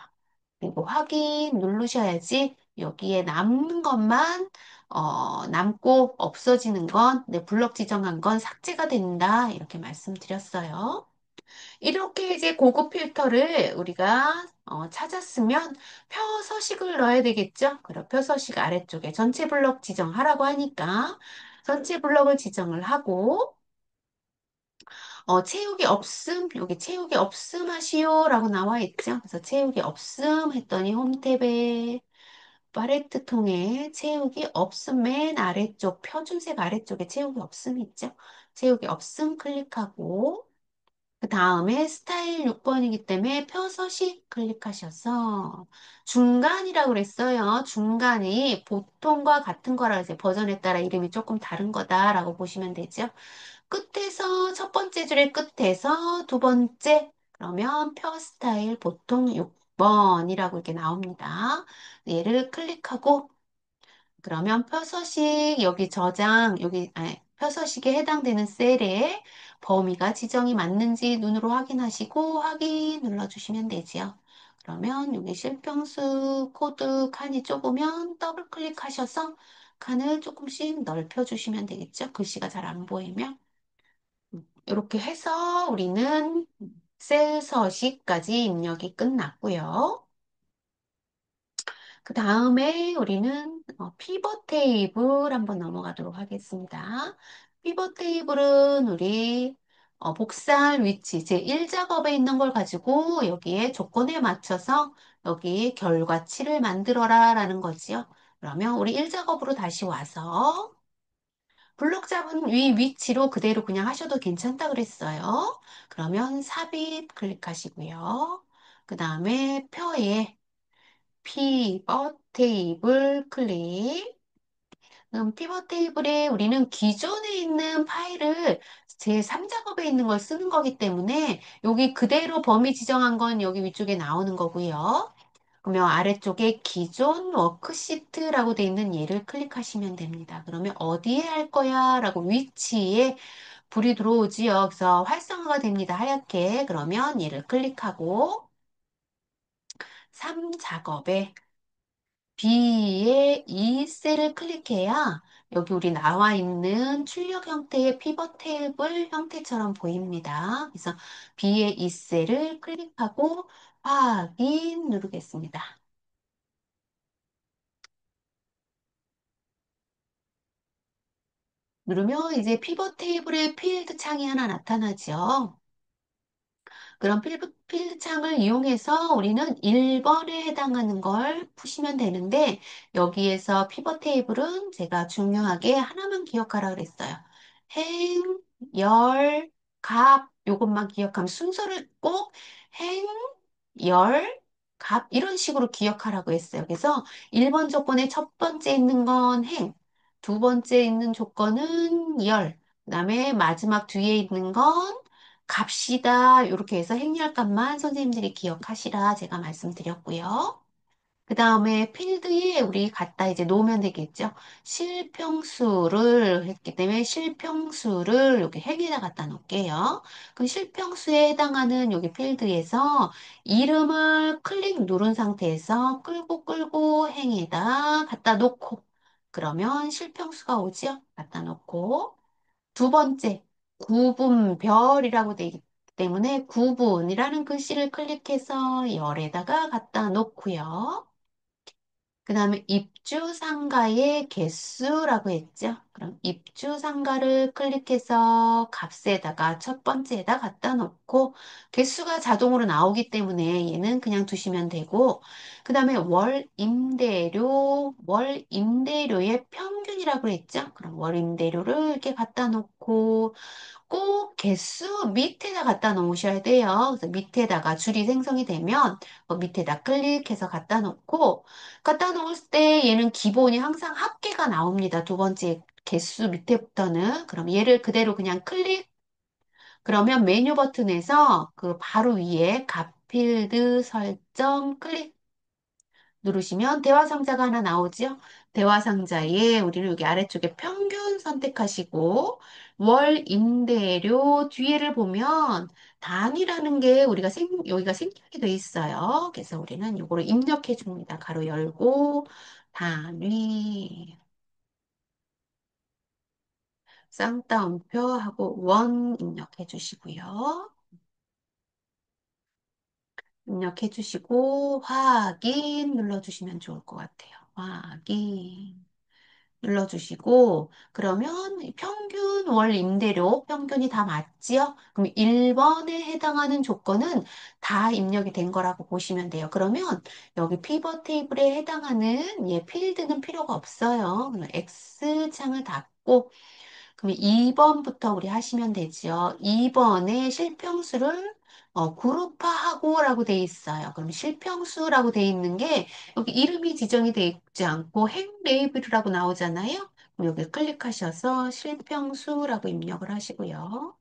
그리고 확인 누르셔야지 여기에 남는 것만 남고 없어지는 건, 내 블록 지정한 건 삭제가 된다. 이렇게 말씀드렸어요. 이렇게 이제 고급 필터를 우리가 찾았으면 표서식을 넣어야 되겠죠? 그럼 표서식 아래쪽에 전체 블록 지정하라고 하니까 전체 블록을 지정을 하고 채우기 없음 여기 채우기 없음 하시오라고 나와 있죠? 그래서 채우기 없음 했더니 홈탭에 팔레트 통에 채우기 없음 맨 아래쪽 표준색 아래쪽에 채우기 없음 있죠? 채우기 없음 클릭하고 그 다음에 스타일 6번이기 때문에 표서식 클릭하셔서 중간이라고 그랬어요. 중간이 보통과 같은 거라 이제 버전에 따라 이름이 조금 다른 거다라고 보시면 되죠. 끝에서 첫 번째 줄의 끝에서 두 번째 그러면 표 스타일 보통 6번이라고 이렇게 나옵니다. 얘를 클릭하고 그러면 표서식 여기 저장 여기 표서식에 해당되는 셀에 범위가 지정이 맞는지 눈으로 확인하시고 확인 눌러주시면 되지요. 그러면 여기 실평수 코드 칸이 좁으면 더블 클릭하셔서 칸을 조금씩 넓혀주시면 되겠죠. 글씨가 잘 안 보이면. 이렇게 해서 우리는 셀 서식까지 입력이 끝났고요. 그 다음에 우리는 피벗 테이블 한번 넘어가도록 하겠습니다. 피벗 테이블은 우리 복사할 위치, 제1작업에 있는 걸 가지고 여기에 조건에 맞춰서 여기 결과치를 만들어라 라는 거지요. 그러면 우리 1작업으로 다시 와서 블록 잡은 위치로 그대로 그냥 하셔도 괜찮다 그랬어요. 그러면 삽입 클릭하시고요. 그 다음에 표에 피벗 테이블 클릭. 피벗 테이블에 우리는 기존에 있는 파일을 제3작업에 있는 걸 쓰는 거기 때문에 여기 그대로 범위 지정한 건 여기 위쪽에 나오는 거고요. 그러면 아래쪽에 기존 워크시트라고 돼 있는 얘를 클릭하시면 됩니다. 그러면 어디에 할 거야? 라고 위치에 불이 들어오지요. 그래서 활성화가 됩니다. 하얗게. 그러면 얘를 클릭하고 3작업에 B의 이 셀을 클릭해야 여기 우리 나와 있는 출력 형태의 피벗 테이블 형태처럼 보입니다. 그래서 B의 이 셀을 클릭하고 확인 누르겠습니다. 누르면 이제 피벗 테이블의 필드 창이 하나 나타나죠. 그런 필드 창을 이용해서 우리는 1번에 해당하는 걸 푸시면 되는데 여기에서 피벗 테이블은 제가 중요하게 하나만 기억하라 그랬어요. 행, 열, 갑 요것만 기억하면 순서를 꼭 행, 열, 갑 이런 식으로 기억하라고 했어요. 그래서 1번 조건의 첫 번째 있는 건 행, 두 번째 있는 조건은 열, 그다음에 마지막 뒤에 있는 건 갑시다. 이렇게 해서 행렬값만 선생님들이 기억하시라 제가 말씀드렸고요. 그 다음에 필드에 우리 갖다 이제 놓으면 되겠죠. 실평수를 했기 때문에 실평수를 여기 행에다 갖다 놓을게요. 그 실평수에 해당하는 여기 필드에서 이름을 클릭 누른 상태에서 끌고 끌고 행에다 갖다 놓고 그러면 실평수가 오죠. 갖다 놓고 두 번째, 구분별이라고 되어 있기 때문에 구분이라는 글씨를 클릭해서 열에다가 갖다 놓고요. 그 다음에 입주 상가의 개수라고 했죠. 그럼 입주 상가를 클릭해서 값에다가 첫 번째에다 갖다 놓고 개수가 자동으로 나오기 때문에 얘는 그냥 두시면 되고 그 다음에 월 임대료의 평균이라고 했죠. 그럼 월 임대료를 이렇게 갖다 놓고 꼭 개수 밑에다 갖다 놓으셔야 돼요. 그래서 밑에다가 줄이 생성이 되면 밑에다 클릭해서 갖다 놓을 때 얘는 기본이 항상 합계가 나옵니다. 두 번째 개수 밑에부터는. 그럼 얘를 그대로 그냥 클릭. 그러면 메뉴 버튼에서 그 바로 위에 값필드 설정 클릭 누르시면 대화 상자가 하나 나오죠. 대화 상자에 우리는 여기 아래쪽에 평균 선택하시고 월 임대료 뒤에를 보면 단위라는 게 여기가 생략이 돼 있어요. 그래서 우리는 이거를 입력해 줍니다. 가로 열고 단위 쌍따옴표 하고 원 입력해 주시고요. 입력해 주시고 확인 눌러주시면 좋을 것 같아요. 확인. 눌러주시고, 그러면 평균 월 임대료, 평균이 다 맞지요? 그럼 1번에 해당하는 조건은 다 입력이 된 거라고 보시면 돼요. 그러면 여기 피벗 테이블에 해당하는 필드는 필요가 없어요. 그럼 X창을 닫고, 그럼 2번부터 우리 하시면 되죠. 2번에 실평수를 그룹화하고라고 돼 있어요. 그럼 실평수라고 돼 있는 게 여기 이름이 지정이 돼 있지 않고 행 레이블이라고 나오잖아요. 그럼 여기 클릭하셔서 실평수라고 입력을 하시고요.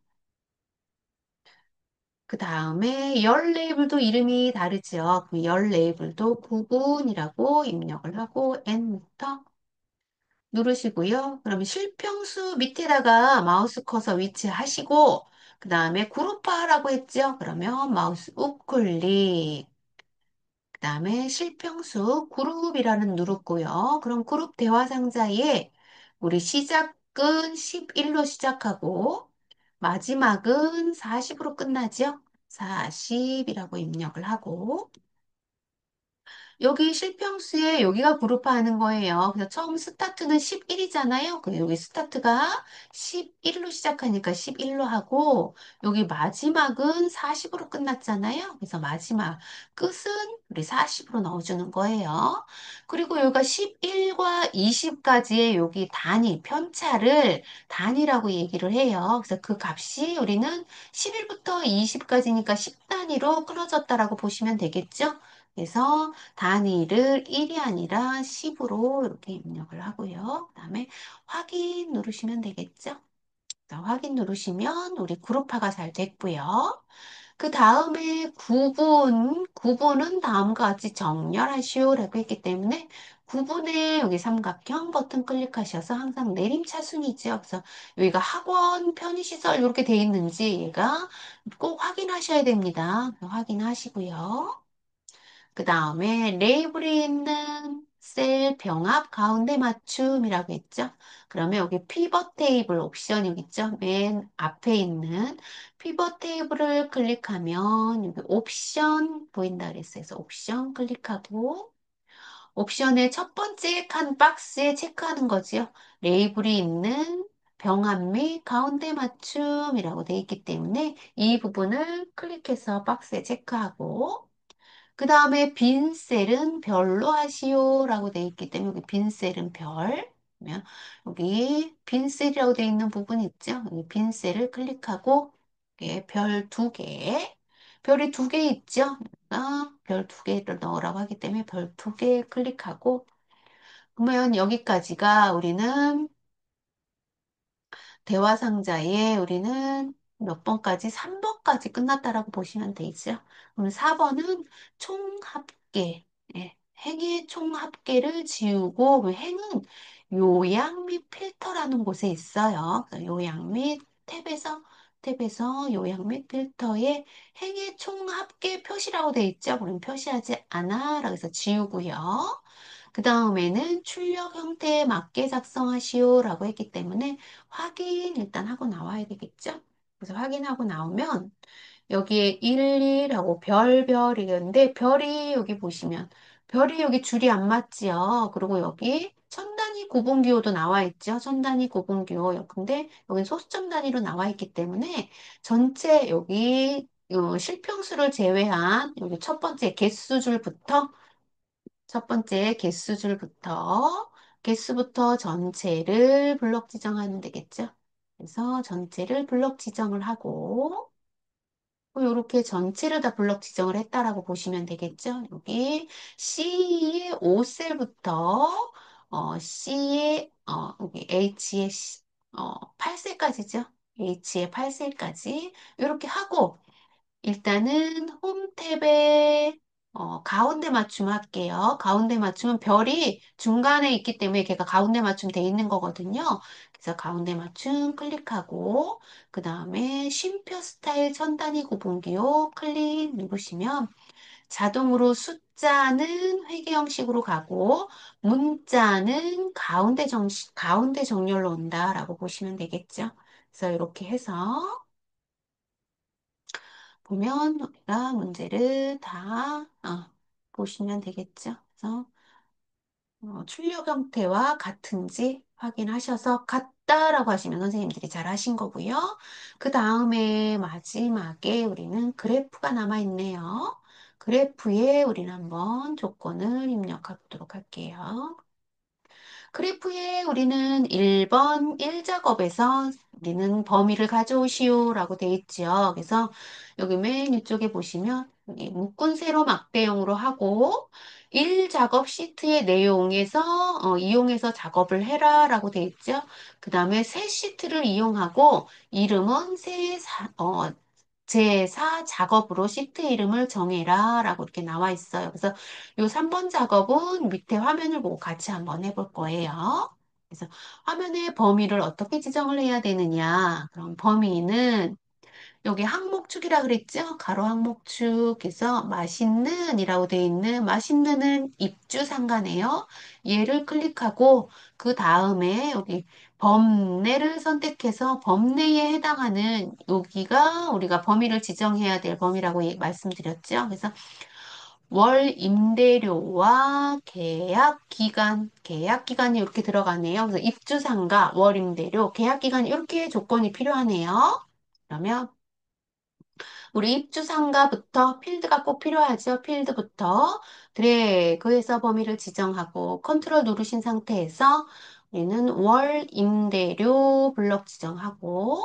그 다음에 열 레이블도 이름이 다르죠. 그럼 열 레이블도 구분이라고 입력을 하고 엔터. 누르시고요. 그러면 실평수 밑에다가 마우스 커서 위치하시고, 그 다음에 그룹화라고 했죠? 그러면 마우스 우클릭. 그 다음에 실평수 그룹이라는 누르고요. 그럼 그룹 대화 상자에 우리 시작은 11로 시작하고, 마지막은 40으로 끝나죠? 40이라고 입력을 하고, 여기 실평수에 여기가 그룹화하는 거예요. 그래서 처음 스타트는 11이잖아요. 그 여기 스타트가 11로 시작하니까 11로 하고 여기 마지막은 40으로 끝났잖아요. 그래서 마지막 끝은 우리 40으로 넣어주는 거예요. 그리고 여기가 11과 20까지의 여기 단위, 편차를 단위라고 얘기를 해요. 그래서 그 값이 우리는 11부터 20까지니까 10단위로 끊어졌다라고 보시면 되겠죠? 그래서 단위를 1이 아니라 10으로 이렇게 입력을 하고요. 그다음에 확인 누르시면 되겠죠? 자, 확인 누르시면 우리 그룹화가 잘 됐고요. 그 다음에 구분은 다음과 같이 정렬하시오라고 했기 때문에 구분에 여기 삼각형 버튼 클릭하셔서 항상 내림차순이죠. 그래서 여기가 학원 편의시설 이렇게 돼 있는지 얘가 꼭 확인하셔야 됩니다. 확인하시고요. 그 다음에 레이블이 있는 셀 병합 가운데 맞춤이라고 했죠. 그러면 여기 피벗 테이블 옵션 여기 있죠. 맨 앞에 있는 피벗 테이블을 클릭하면 여기 옵션 보인다 그랬어요. 그래서 옵션 클릭하고 옵션의 첫 번째 칸 박스에 체크하는 거지요. 레이블이 있는 병합 및 가운데 맞춤이라고 돼 있기 때문에 이 부분을 클릭해서 박스에 체크하고 그 다음에 빈 셀은 별로 하시오라고 돼 있기 때문에 여기 빈 셀은 별. 그러면 여기 빈 셀이라고 돼 있는 부분 있죠? 여기 빈 셀을 클릭하고 이게 별 두 개. 별이 두 개 있죠? 별 두 개를 넣으라고 하기 때문에 별 두 개 클릭하고 그러면 여기까지가 우리는 대화 상자에 우리는 몇 번까지? 3번까지 끝났다라고 보시면 되죠. 그럼 4번은 총 합계. 예, 행의 총 합계를 지우고 그 행은 요약 및 필터라는 곳에 있어요. 그래서 요약 및 탭에서 요약 및 필터에 행의 총 합계 표시라고 돼 있죠. 그럼 표시하지 않아. 라고 해서 지우고요. 그 다음에는 출력 형태에 맞게 작성하시오라고 했기 때문에 확인 일단 하고 나와야 되겠죠? 그래서 확인하고 나오면 여기에 1, 2라고 별별이는데 별이 여기 보시면 별이 여기 줄이 안 맞지요. 그리고 여기 천 단위 구분기호도 나와 있죠. 천 단위 구분기호. 근데 여기 소수점 단위로 나와 있기 때문에 전체 여기 실평수를 제외한 여기 첫 번째 개수부터 전체를 블록 지정하면 되겠죠. 그래서 전체를 블록 지정을 하고 이렇게 전체를 다 블록 지정을 했다라고 보시면 되겠죠. 여기 C의 5셀부터 C의 여기 H의 8셀까지죠. H의 8셀까지 이렇게 하고 일단은 홈 탭에 가운데 맞춤 할게요. 가운데 맞춤은 별이 중간에 있기 때문에 걔가 가운데 맞춤 돼 있는 거거든요. 그래서 가운데 맞춤 클릭하고 그 다음에 쉼표 스타일 천 단위 구분기호 클릭 누르시면 자동으로 숫자는 회계 형식으로 가고 문자는 가운데 정렬로 온다라고 보시면 되겠죠. 그래서 이렇게 해서 보면 우리가 문제를 다 보시면 되겠죠. 그래서 출력 형태와 같은지 확인하셔서 같다라고 하시면 선생님들이 잘 하신 거고요. 그 다음에 마지막에 우리는 그래프가 남아 있네요. 그래프에 우리는 한번 조건을 입력하도록 할게요. 그래프에 우리는 1번 1작업에서 우리는 범위를 가져오시오라고 돼 있죠. 그래서 여기 맨 위쪽에 보시면 여기 묶은 세로 막대형으로 하고 1작업 시트의 내용에서 이용해서 작업을 해라라고 돼 있죠. 그 다음에 새 시트를 이용하고 이름은 제4 작업으로 시트 이름을 정해라 라고 이렇게 나와 있어요. 그래서 요 3번 작업은 밑에 화면을 보고 같이 한번 해볼 거예요. 그래서 화면의 범위를 어떻게 지정을 해야 되느냐. 그럼 범위는 여기 항목축이라 그랬죠? 가로 항목축에서 맛있는 이라고 돼 있는 맛있는은 입주 상가네요. 얘를 클릭하고 그 다음에 여기 범내를 선택해서 범내에 해당하는 여기가 우리가 범위를 지정해야 될 범위라고 말씀드렸죠. 그래서 월 임대료와 계약 기간이 이렇게 들어가네요. 그래서 입주 상가, 월 임대료, 계약 기간 이렇게 조건이 필요하네요. 그러면 우리 입주 상가부터 필드가 꼭 필요하죠. 필드부터 드래그해서 범위를 지정하고 컨트롤 누르신 상태에서 우리는 월 임대료 블럭 지정하고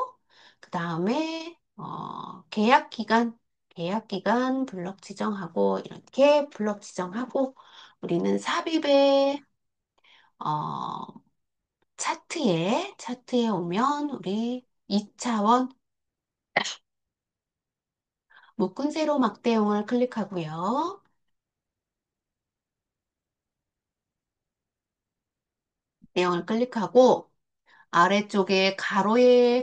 그 다음에 계약 기간 블럭 지정하고 이렇게 블럭 지정하고 우리는 삽입에 어, 차트에 오면 우리 2차원 묶은 세로 막대형을 클릭하고요. 내용을 클릭하고 아래쪽에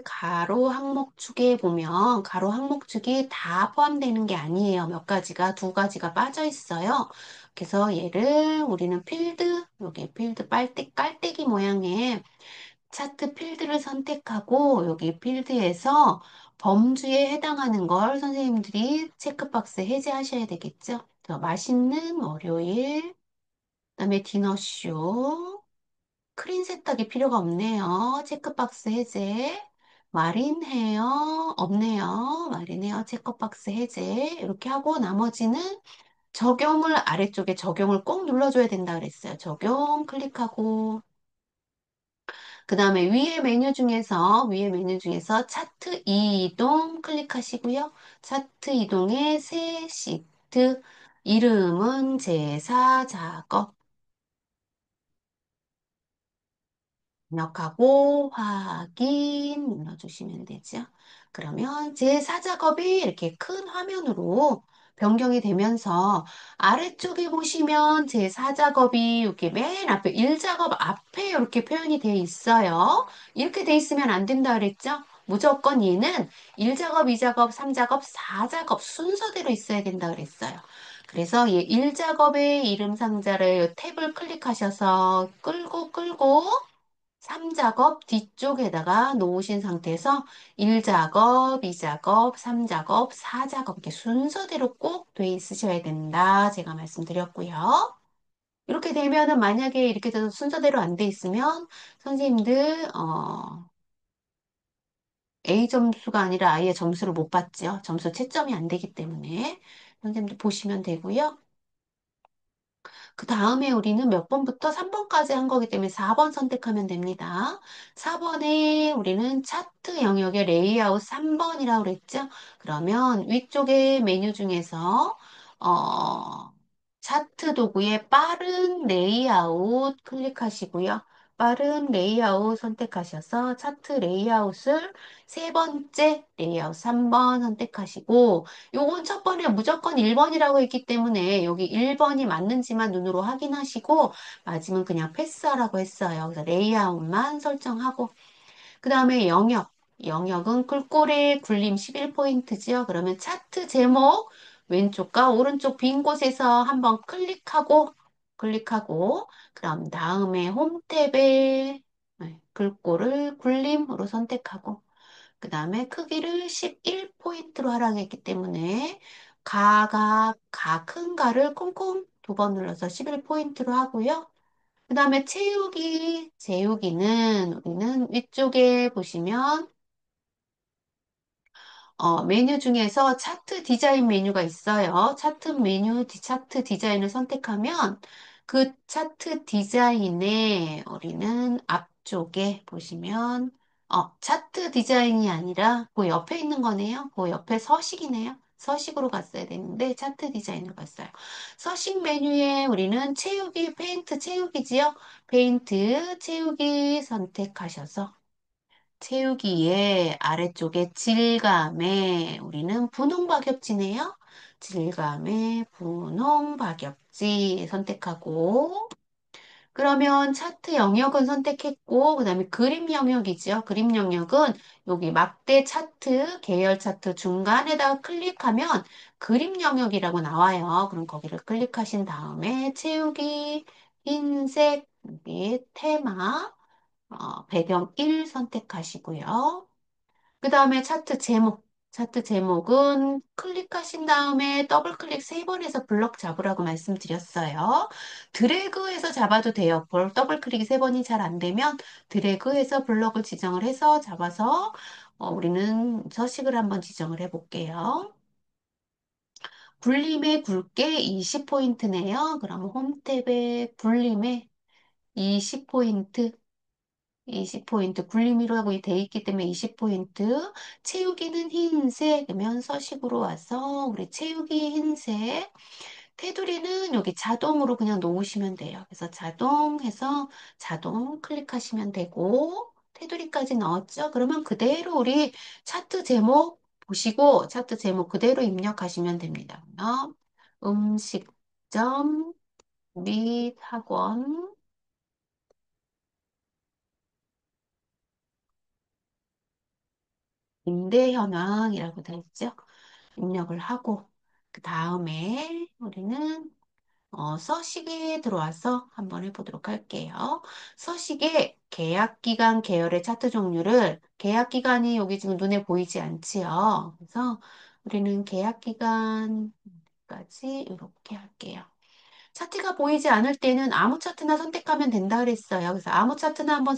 가로 항목축에 보면 가로 항목축이 다 포함되는 게 아니에요. 몇 가지가 두 가지가 빠져 있어요. 그래서 얘를 우리는 여기 필드 깔때기 모양의 차트 필드를 선택하고 여기 필드에서 범주에 해당하는 걸 선생님들이 체크박스 해제하셔야 되겠죠. 그래서 맛있는 월요일, 그다음에 디너쇼, 크린 세탁이 필요가 없네요. 체크박스 해제. 마린 헤어 없네요. 마린 헤어 체크박스 해제. 이렇게 하고 나머지는 적용을 아래쪽에 적용을 꼭 눌러줘야 된다 그랬어요. 적용 클릭하고 그 다음에 위에 메뉴 중에서 차트 이동 클릭하시고요. 차트 이동의 새 시트 이름은 제4 작업 입력하고 확인 눌러주시면 되죠. 그러면 제 4작업이 이렇게 큰 화면으로 변경이 되면서 아래쪽에 보시면 제 4작업이 이렇게 맨 앞에 1작업 앞에 이렇게 표현이 되어 있어요. 이렇게 돼 있으면 안 된다 그랬죠? 무조건 얘는 1작업, 2작업, 3작업, 4작업 순서대로 있어야 된다 그랬어요. 그래서 얘 1작업의 이름 상자를 탭을 클릭하셔서 끌고 3작업 뒤쪽에다가 놓으신 상태에서 1작업, 2작업, 3작업, 4작업 이렇게 순서대로 꼭 돼 있으셔야 된다. 제가 말씀드렸고요. 이렇게 되면은 만약에 이렇게 돼서 순서대로 안 돼 있으면 선생님들, A 점수가 아니라 아예 점수를 못 받죠. 점수 채점이 안 되기 때문에 선생님들 보시면 되고요. 그 다음에 우리는 몇 번부터 3번까지 한 거기 때문에 4번 선택하면 됩니다. 4번에 우리는 차트 영역의 레이아웃 3번이라고 그랬죠? 그러면 위쪽에 메뉴 중에서, 어, 차트 도구의 빠른 레이아웃 클릭하시고요. 빠른 레이아웃 선택하셔서 차트 레이아웃을 세 번째 레이아웃 3번 선택하시고, 요건 첫 번에 무조건 1번이라고 했기 때문에 여기 1번이 맞는지만 눈으로 확인하시고 맞으면 그냥 패스하라고 했어요. 그래서 레이아웃만 설정하고 그 다음에 영역. 영역은 글꼴의 굴림 11포인트지요. 그러면 차트 제목 왼쪽과 오른쪽 빈 곳에서 한번 클릭하고 그럼 다음에 홈 탭에 글꼴을 굴림으로 선택하고 그 다음에 크기를 11포인트로 하라고 했기 때문에 가 큰 가를 콩콩 두 번 눌러서 11포인트로 하고요. 그 다음에 재우기는 우리는 위쪽에 보시면 메뉴 중에서 차트 디자인 메뉴가 있어요. 차트 디자인을 선택하면 그 차트 디자인에 우리는 앞쪽에 보시면, 차트 디자인이 아니라 그 옆에 있는 거네요. 그 옆에 서식이네요. 서식으로 갔어야 되는데 차트 디자인으로 갔어요. 서식 메뉴에 우리는 페인트 채우기지요. 페인트 채우기 선택하셔서 채우기의 아래쪽에 질감에 우리는 분홍 박엽지네요. 질감의 분홍 박엽지 선택하고 그러면 차트 영역은 선택했고 그다음에 그림 영역이죠. 그림 영역은 여기 막대 차트, 계열 차트 중간에다가 클릭하면 그림 영역이라고 나와요. 그럼 거기를 클릭하신 다음에 채우기 흰색 여기 테마 배경 1 선택하시고요. 그 다음에 차트 제목. 차트 제목은 클릭하신 다음에 더블 클릭 세 번 해서 블럭 잡으라고 말씀드렸어요. 드래그해서 잡아도 돼요. 더블 클릭이 세 번이 잘 안 되면 드래그해서 블럭을 지정을 해서 잡아서 우리는 서식을 한번 지정을 해 볼게요. 굴림의 굵게 20포인트네요. 그럼 홈 탭에 굴림의 20포인트 20포인트 굴림이로 하고 돼 있기 때문에 20포인트 채우기는 흰색 그러면 서식으로 와서 우리 채우기 흰색 테두리는 여기 자동으로 그냥 놓으시면 돼요. 그래서 자동 해서 자동 클릭하시면 되고 테두리까지 넣었죠? 그러면 그대로 우리 차트 제목 보시고 차트 제목 그대로 입력하시면 됩니다. 그러면 음식점 및 학원 임대 현황이라고 되어 있죠? 입력을 하고 그 다음에 우리는 서식에 들어와서 한번 해보도록 할게요. 서식에 계약기간 계열의 차트 종류를 계약기간이 여기 지금 눈에 보이지 않지요. 그래서 우리는 계약기간까지 이렇게 할게요. 차트가 보이지 않을 때는 아무 차트나 선택하면 된다 그랬어요. 그래서 아무 차트나 한 번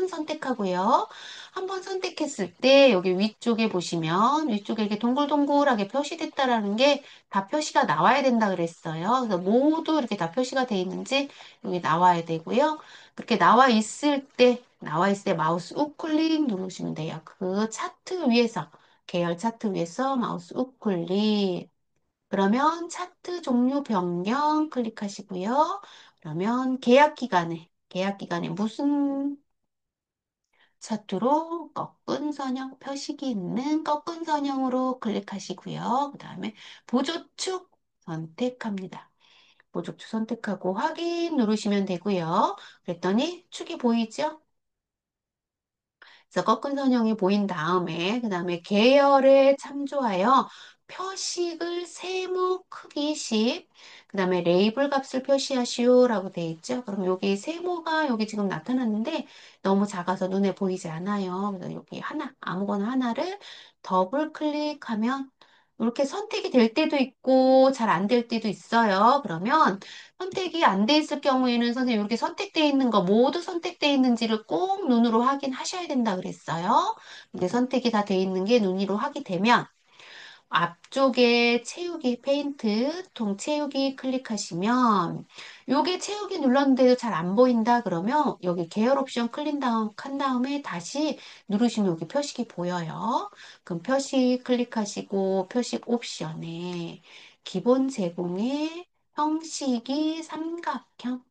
선택하고요. 한 번 선택했을 때 여기 위쪽에 보시면 위쪽에 이렇게 동글동글하게 표시됐다라는 게 다 표시가 나와야 된다 그랬어요. 그래서 모두 이렇게 다 표시가 돼 있는지 여기 나와야 되고요. 그렇게 나와 있을 때 마우스 우클릭 누르시면 돼요. 그 차트 위에서 계열 차트 위에서 마우스 우클릭 그러면 차트 종류 변경 클릭하시고요. 그러면 계약 기간에 무슨 차트로 꺾은 선형 표식이 있는 꺾은 선형으로 클릭하시고요. 그 다음에 보조축 선택합니다. 보조축 선택하고 확인 누르시면 되고요. 그랬더니 축이 보이죠? 그래서 꺾은 선형이 보인 다음에 그다음에 계열에 참조하여 표식을 세모 크기 10, 그다음에 레이블 값을 표시하시오라고 돼 있죠. 그럼 여기 세모가 여기 지금 나타났는데 너무 작아서 눈에 보이지 않아요. 그래서 여기 하나, 아무거나 하나를 더블 클릭하면 이렇게 선택이 될 때도 있고 잘 안 될 때도 있어요. 그러면 선택이 안 돼 있을 경우에는 선생님 이렇게 선택돼 있는 거 모두 선택돼 있는지를 꼭 눈으로 확인하셔야 된다 그랬어요. 이게 선택이 다 돼 있는 게 눈으로 확인되면 앞쪽에 채우기 페인트 통 채우기 클릭하시면 요게 채우기 눌렀는데도 잘 안 보인다 그러면 여기 계열 옵션 클릭 다운 한 다음에 다시 누르시면 여기 표식이 보여요. 그럼 표식 클릭하시고 표식 옵션에 기본 제공의 형식이 삼각형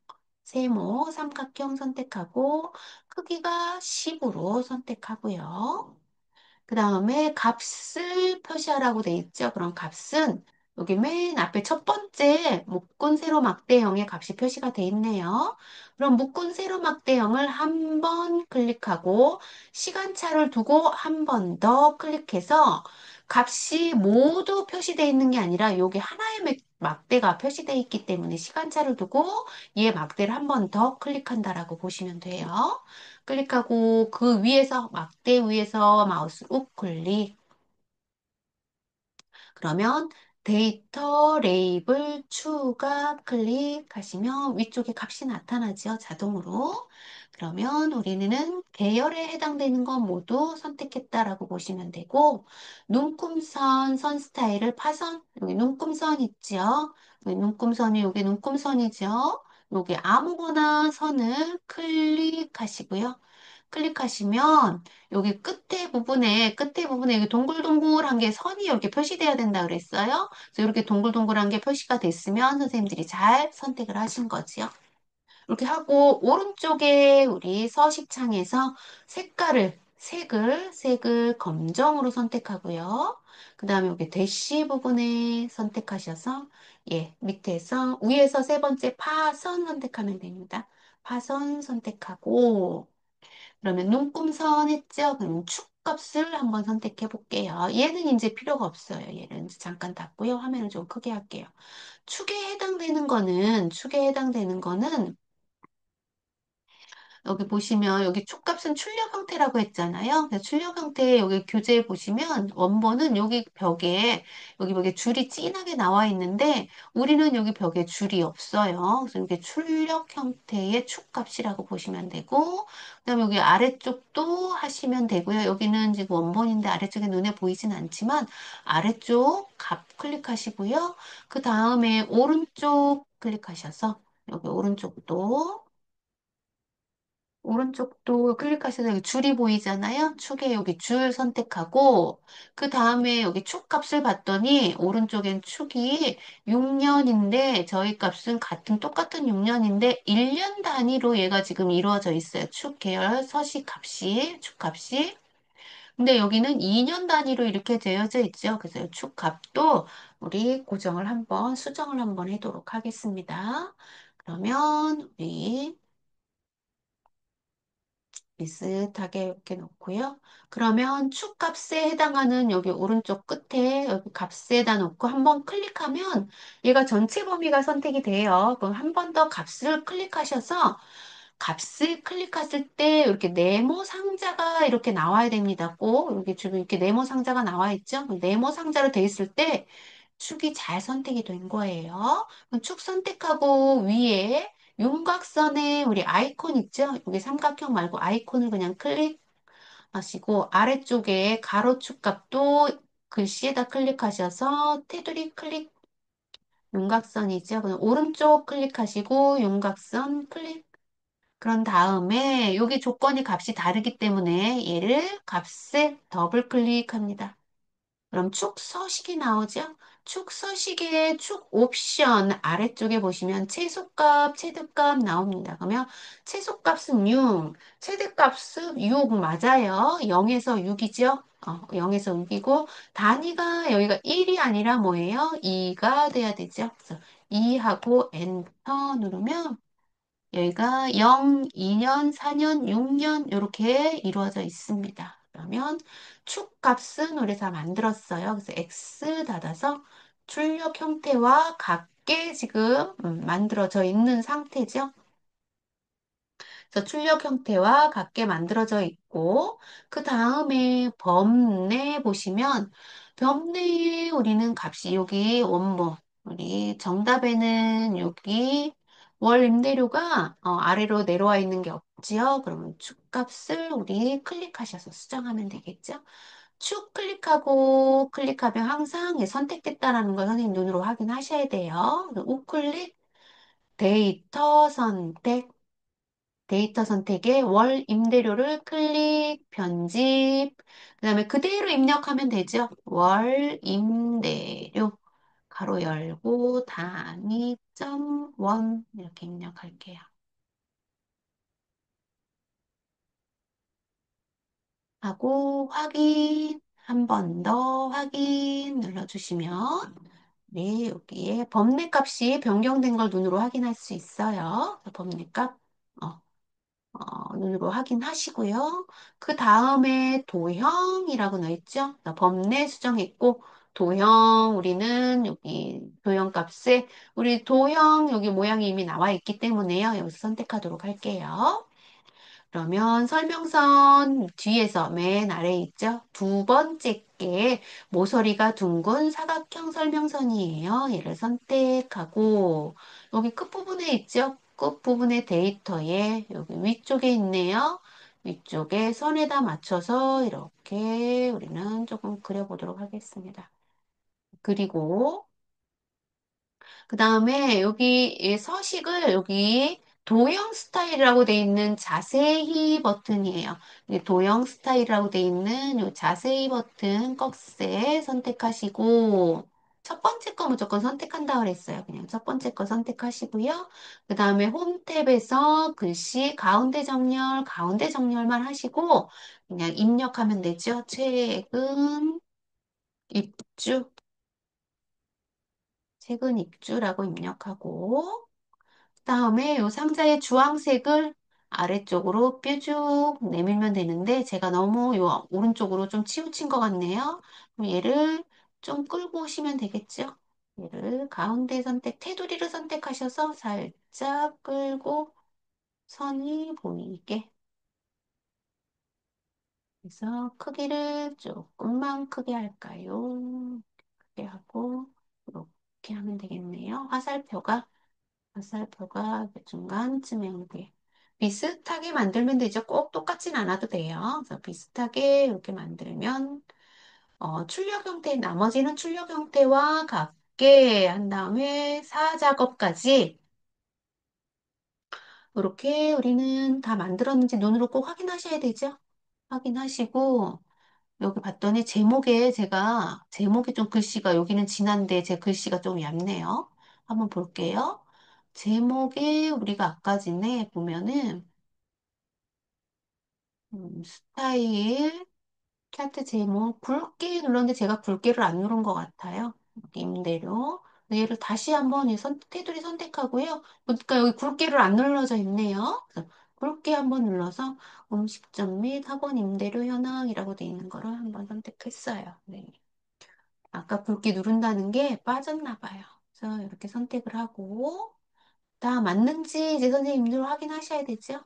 세모 삼각형 선택하고 크기가 10으로 선택하고요. 그 다음에 값을 표시하라고 돼 있죠. 그럼 값은 여기 맨 앞에 첫 번째 묶은 세로 막대형의 값이 표시가 돼 있네요. 그럼 묶은 세로 막대형을 한 번 클릭하고 시간차를 두고 한 번 더 클릭해서 값이 모두 표시되어 있는 게 아니라 여기 하나의 막대가 표시되어 있기 때문에 시간차를 두고 얘 막대를 한 번 더 클릭한다라고 보시면 돼요. 클릭하고 그 위에서 막대 위에서 마우스 우클릭 그러면 데이터 레이블 추가 클릭하시면 위쪽에 값이 나타나죠. 자동으로. 그러면 우리는 계열에 해당되는 건 모두 선택했다라고 보시면 되고 눈금선 선 스타일을 파선 여기 눈금선 있죠. 여기 눈금선이 여기 눈금선이죠. 여기 아무거나 선을 클릭하시고요. 클릭하시면 여기 끝에 부분에 여기 동글동글한 게 선이 이렇게 표시돼야 된다 그랬어요. 그래서 이렇게 동글동글한 게 표시가 됐으면 선생님들이 잘 선택을 하신 거지요. 이렇게 하고 오른쪽에 우리 서식창에서 색을 검정으로 선택하고요. 그 다음에 여기 대시 부분에 선택하셔서 밑에서 위에서 세 번째 파선 선택하면 됩니다. 파선 선택하고 그러면 눈금선 했죠? 그럼 축값을 한번 선택해 볼게요. 얘는 이제 필요가 없어요. 얘는 이제 잠깐 닫고요. 화면을 좀 크게 할게요. 축에 해당되는 거는 여기 보시면 여기 촉값은 출력 형태라고 했잖아요. 그래서 출력 형태 여기 교재에 보시면 원본은 여기 벽에 여기 벽에 줄이 진하게 나와 있는데 우리는 여기 벽에 줄이 없어요. 그래서 이게 출력 형태의 촉값이라고 보시면 되고 그다음에 여기 아래쪽도 하시면 되고요. 여기는 지금 원본인데 아래쪽에 눈에 보이진 않지만 아래쪽 값 클릭하시고요. 그 다음에 오른쪽 클릭하셔서 여기 오른쪽도 클릭하셔서 여기 줄이 보이잖아요. 축에 여기 줄 선택하고 그 다음에 여기 축 값을 봤더니 오른쪽엔 축이 6년인데 저희 값은 똑같은 6년인데 1년 단위로 얘가 지금 이루어져 있어요. 축 계열 서식 값이 축 값이. 근데 여기는 2년 단위로 이렇게 되어져 있죠. 그래서 축 값도 우리 수정을 한번 해도록 하겠습니다. 그러면 우리 비슷하게 이렇게 놓고요. 그러면 축값에 해당하는 여기 오른쪽 끝에 여기 값에다 놓고 한번 클릭하면 얘가 전체 범위가 선택이 돼요. 그럼 한 번 더 값을 클릭하셔서 값을 클릭했을 때 이렇게 네모 상자가 이렇게 나와야 됩니다. 꼭 여기 지금 이렇게 네모 상자가 나와 있죠? 네모 상자로 돼 있을 때 축이 잘 선택이 된 거예요. 그럼 축 선택하고 위에 윤곽선에 우리 아이콘 있죠? 여기 삼각형 말고 아이콘을 그냥 클릭하시고 아래쪽에 가로축 값도 글씨에다 클릭하셔서 테두리 클릭 윤곽선이죠. 그럼 오른쪽 클릭하시고 윤곽선 클릭 그런 다음에 여기 조건이 값이 다르기 때문에 얘를 값에 더블 클릭합니다. 그럼 축 서식이 나오죠? 축 서식의 축 옵션 아래쪽에 보시면 최소값, 최대값 나옵니다. 그러면 최소값은 6, 최대값은 6 맞아요. 0에서 6이죠? 0에서 6이고 단위가 여기가 1이 아니라 뭐예요? 2가 돼야 되죠? 그래서 2하고 엔터 누르면 여기가 0, 2년, 4년, 6년 이렇게 이루어져 있습니다. 그러면 축 값은 우리 다 만들었어요. 그래서 X 닫아서 출력 형태와 같게 지금 만들어져 있는 상태죠. 그래서 출력 형태와 같게 만들어져 있고 그 다음에 범 내 보시면 벽내에 우리는 값이 여기 원본, 우리 정답에는 여기 월 임대료가 아래로 내려와 있는 게 없지요. 그러면 축값을 우리 클릭하셔서 수정하면 되겠죠. 축 클릭하고 클릭하면 항상 선택됐다라는 걸 선생님 눈으로 확인하셔야 돼요. 우클릭 데이터 선택 데이터 선택에 월 임대료를 클릭, 편집, 그다음에 그대로 입력하면 되죠. 월 임대료, 가로 열고, 단위, 점, 원, 이렇게 입력할게요. 하고, 확인, 한 번 더 확인 눌러주시면, 네, 여기에 범례 값이 변경된 걸 눈으로 확인할 수 있어요. 범례 값, 어, 눈으로 확인하시고요. 그 다음에 도형이라고 나와 있죠? 범례 수정했고, 도형, 우리는 여기 도형 값에, 우리 도형 여기 모양이 이미 나와 있기 때문에요. 여기서 선택하도록 할게요. 그러면 설명선 뒤에서 맨 아래에 있죠? 두 번째 게 모서리가 둥근 사각형 설명선이에요. 얘를 선택하고 여기 끝부분에 있죠? 끝부분의 데이터에 여기 위쪽에 있네요. 위쪽에 선에다 맞춰서 이렇게 우리는 조금 그려보도록 하겠습니다. 그리고 그 다음에 여기 이 서식을 여기 도형 스타일이라고 돼 있는 자세히 버튼이에요. 이 도형 스타일이라고 돼 있는 이 자세히 버튼 꺽쇠 선택하시고 첫 번째 거 무조건 선택한다 그랬어요. 그냥 첫 번째 거 선택하시고요. 그 다음에 홈 탭에서 글씨 가운데 정렬만 하시고 그냥 입력하면 되죠. 최근 입주, 최근 입주라고 입력하고 그다음에 이 상자의 주황색을 아래쪽으로 뾰쭉 내밀면 되는데 제가 너무 요 오른쪽으로 좀 치우친 것 같네요. 그럼 얘를 좀 끌고 오시면 되겠죠? 얘를 가운데 선택, 테두리를 선택하셔서 살짝 끌고 선이 보이게 그래서 크기를 조금만 크게 할까요? 크게 하고 이렇게 하면 되겠네요. 화살표가 이렇게 중간쯤에 이렇게 비슷하게 만들면 되죠. 꼭 똑같진 않아도 돼요. 그래서 비슷하게 이렇게 만들면 출력 형태, 나머지는 출력 형태와 같게 한 다음에 사 작업까지 이렇게 우리는 다 만들었는지 눈으로 꼭 확인하셔야 되죠. 확인하시고 여기 봤더니 제목에 좀 글씨가 여기는 진한데 제 글씨가 좀 얇네요. 한번 볼게요. 제목에 우리가 아까 전에 보면은 스타일 차트 제목 굵게 눌렀는데 제가 굵게를 안 누른 것 같아요. 여기 임대료 얘를 다시 한번 테두리 선택하고요. 보니까 여기 굵게를 안 눌러져 있네요. 그래서 굵게 한번 눌러서 음식점 및 학원 임대료 현황이라고 돼 있는 거를 한번 선택했어요. 네. 아까 굵게 누른다는 게 빠졌나 봐요. 그래서 이렇게 선택을 하고 다 맞는지 이제 선생님들 확인하셔야 되죠.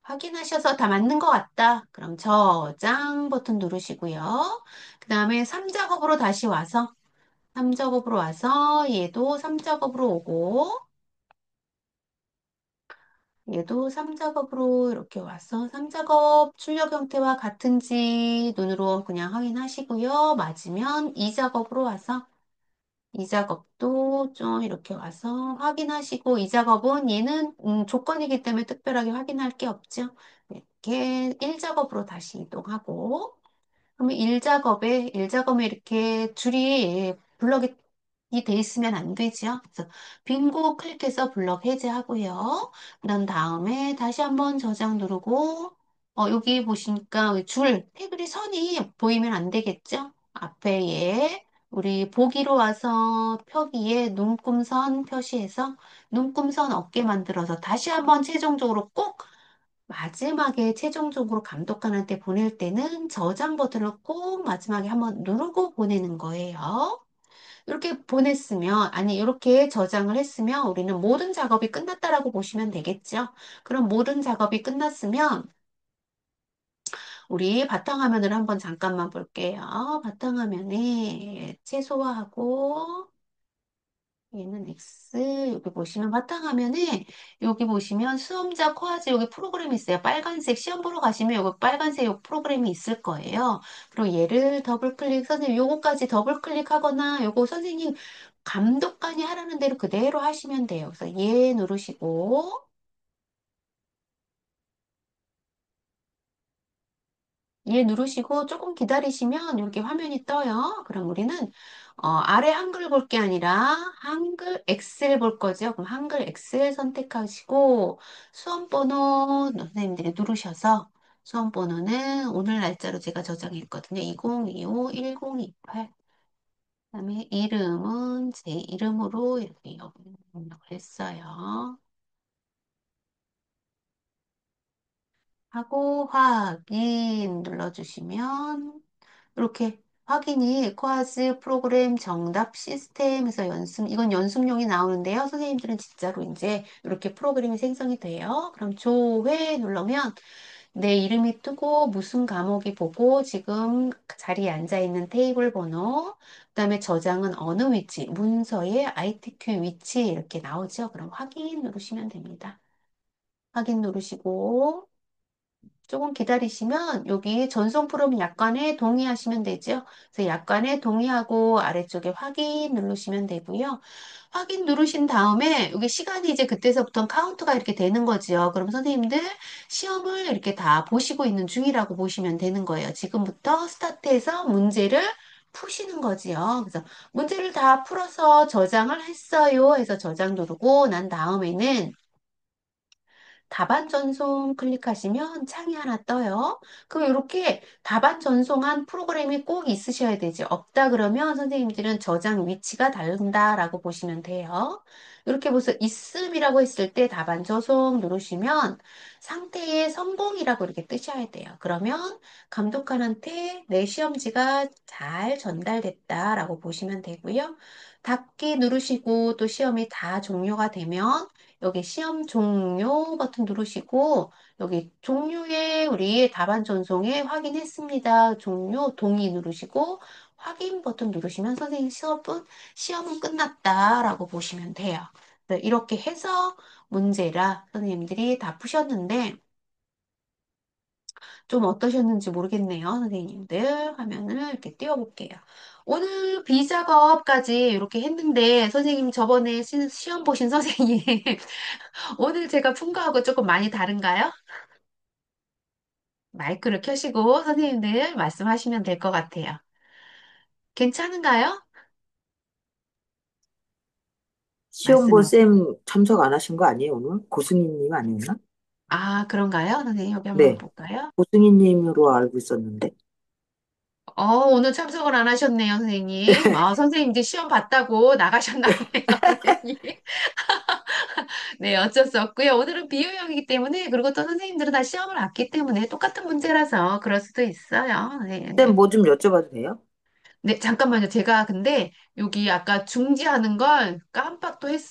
확인하셔서 다 맞는 것 같다. 그럼 저장 버튼 누르시고요. 그 다음에 3작업으로 다시 와서 3작업으로 와서 얘도 3작업으로 오고 얘도 3작업으로 이렇게 와서 3작업 출력 형태와 같은지 눈으로 그냥 확인하시고요. 맞으면 2작업으로 와서 이 작업도 좀 이렇게 와서 확인하시고 이 작업은 얘는 조건이기 때문에 특별하게 확인할 게 없죠. 이렇게 1작업으로 다시 이동하고 그러면 1작업에 이렇게 줄이 블럭이 돼 있으면 안 되죠. 그래서 빈고 클릭해서 블럭 해제하고요. 그런 다음에 다시 한번 저장 누르고 여기 보시니까 테두리 선이 보이면 안 되겠죠? 앞에 우리 보기로 와서 표기에 눈금선 표시해서 눈금선 어깨 만들어서 다시 한번 최종적으로 꼭 마지막에 최종적으로 감독관한테 보낼 때는 저장 버튼을 꼭 마지막에 한번 누르고 보내는 거예요. 이렇게 보냈으면, 아니, 이렇게 저장을 했으면 우리는 모든 작업이 끝났다라고 보시면 되겠죠. 그럼 모든 작업이 끝났으면 우리 바탕화면을 한번 잠깐만 볼게요. 바탕화면에 최소화하고 얘는 X 여기 보시면 바탕화면에 여기 보시면 수험자 코아지 여기 프로그램이 있어요. 빨간색 시험 보러 가시면 여기 빨간색 요 프로그램이 있을 거예요. 그리고 얘를 더블 클릭 선생님 요거까지 더블 클릭하거나 요거 선생님 감독관이 하라는 대로 그대로 하시면 돼요. 그래서 얘 누르시고 얘 누르시고 조금 기다리시면 이렇게 화면이 떠요. 그럼 우리는 아래 한글 볼 게 아니라 한글 엑셀 볼 거죠. 그럼 한글 엑셀 선택하시고 수험 번호 선생님들이 누르셔서 수험 번호는 오늘 날짜로 제가 저장했거든요. 2025 1028. 그다음에 이름은 제 이름으로 이렇게 입력을 했어요. 하고 확인 눌러주시면 이렇게 확인이 코아즈 프로그램 정답 시스템에서 연습, 이건 연습용이 나오는데요. 선생님들은 진짜로 이제 이렇게 프로그램이 생성이 돼요. 그럼 조회 누르면 내 이름이 뜨고 무슨 과목이 보고 지금 자리에 앉아 있는 테이블 번호, 그다음에 저장은 어느 위치, 문서의 ITQ 위치 이렇게 나오죠. 그럼 확인 누르시면 됩니다. 확인 누르시고 조금 기다리시면 여기 전송 프롬 약관에 동의하시면 되죠. 그래서 약관에 동의하고 아래쪽에 확인 누르시면 되고요. 확인 누르신 다음에 여기 시간이 이제 그때서부터 카운트가 이렇게 되는 거죠. 그럼 선생님들 시험을 이렇게 다 보시고 있는 중이라고 보시면 되는 거예요. 지금부터 스타트해서 문제를 푸시는 거지요. 그래서 문제를 다 풀어서 저장을 했어요. 해서 저장 누르고 난 다음에는 답안 전송 클릭하시면 창이 하나 떠요. 그럼 이렇게 답안 전송한 프로그램이 꼭 있으셔야 되죠. 없다 그러면 선생님들은 저장 위치가 다른다라고 보시면 돼요. 이렇게 보서 있음이라고 했을 때 답안 전송 누르시면 상태의 성공이라고 이렇게 뜨셔야 돼요. 그러면 감독관한테 내 시험지가 잘 전달됐다라고 보시면 되고요. 닫기 누르시고 또 시험이 다 종료가 되면 여기 시험 종료 버튼 누르시고 여기 종료에 우리 답안 전송에 확인했습니다. 종료 동의 누르시고 확인 버튼 누르시면 선생님 시험은 끝났다라고 보시면 돼요. 네, 이렇게 해서 문제라 선생님들이 다 푸셨는데 좀 어떠셨는지 모르겠네요. 선생님들 화면을 이렇게 띄워볼게요. 오늘 비작업까지 이렇게 했는데 선생님 저번에 시험 보신 선생님 오늘 제가 푼 거하고 조금 많이 다른가요? 마이크를 켜시고 선생님들 말씀하시면 될 것 같아요. 괜찮은가요? 시험 본 말씀을. 쌤 참석 안 하신 거 아니에요, 오늘? 고승희님 아니었나? 아, 그런가요? 선생님 여기 한번 네. 볼까요? 고승희님으로 알고 있었는데. 오늘 참석을 안 하셨네요, 선생님. 선생님 이제 시험 봤다고 나가셨나 보네요, 선생님. 네, 어쩔 수 없고요. 오늘은 비유형이기 때문에, 그리고 또 선생님들은 다 시험을 봤기 때문에 똑같은 문제라서 그럴 수도 있어요. 네, 쌤 네. 뭐 좀 여쭤봐도 돼요? 네, 잠깐만요. 제가 근데 여기 아까 중지하는 걸 깜빡 또 했어요.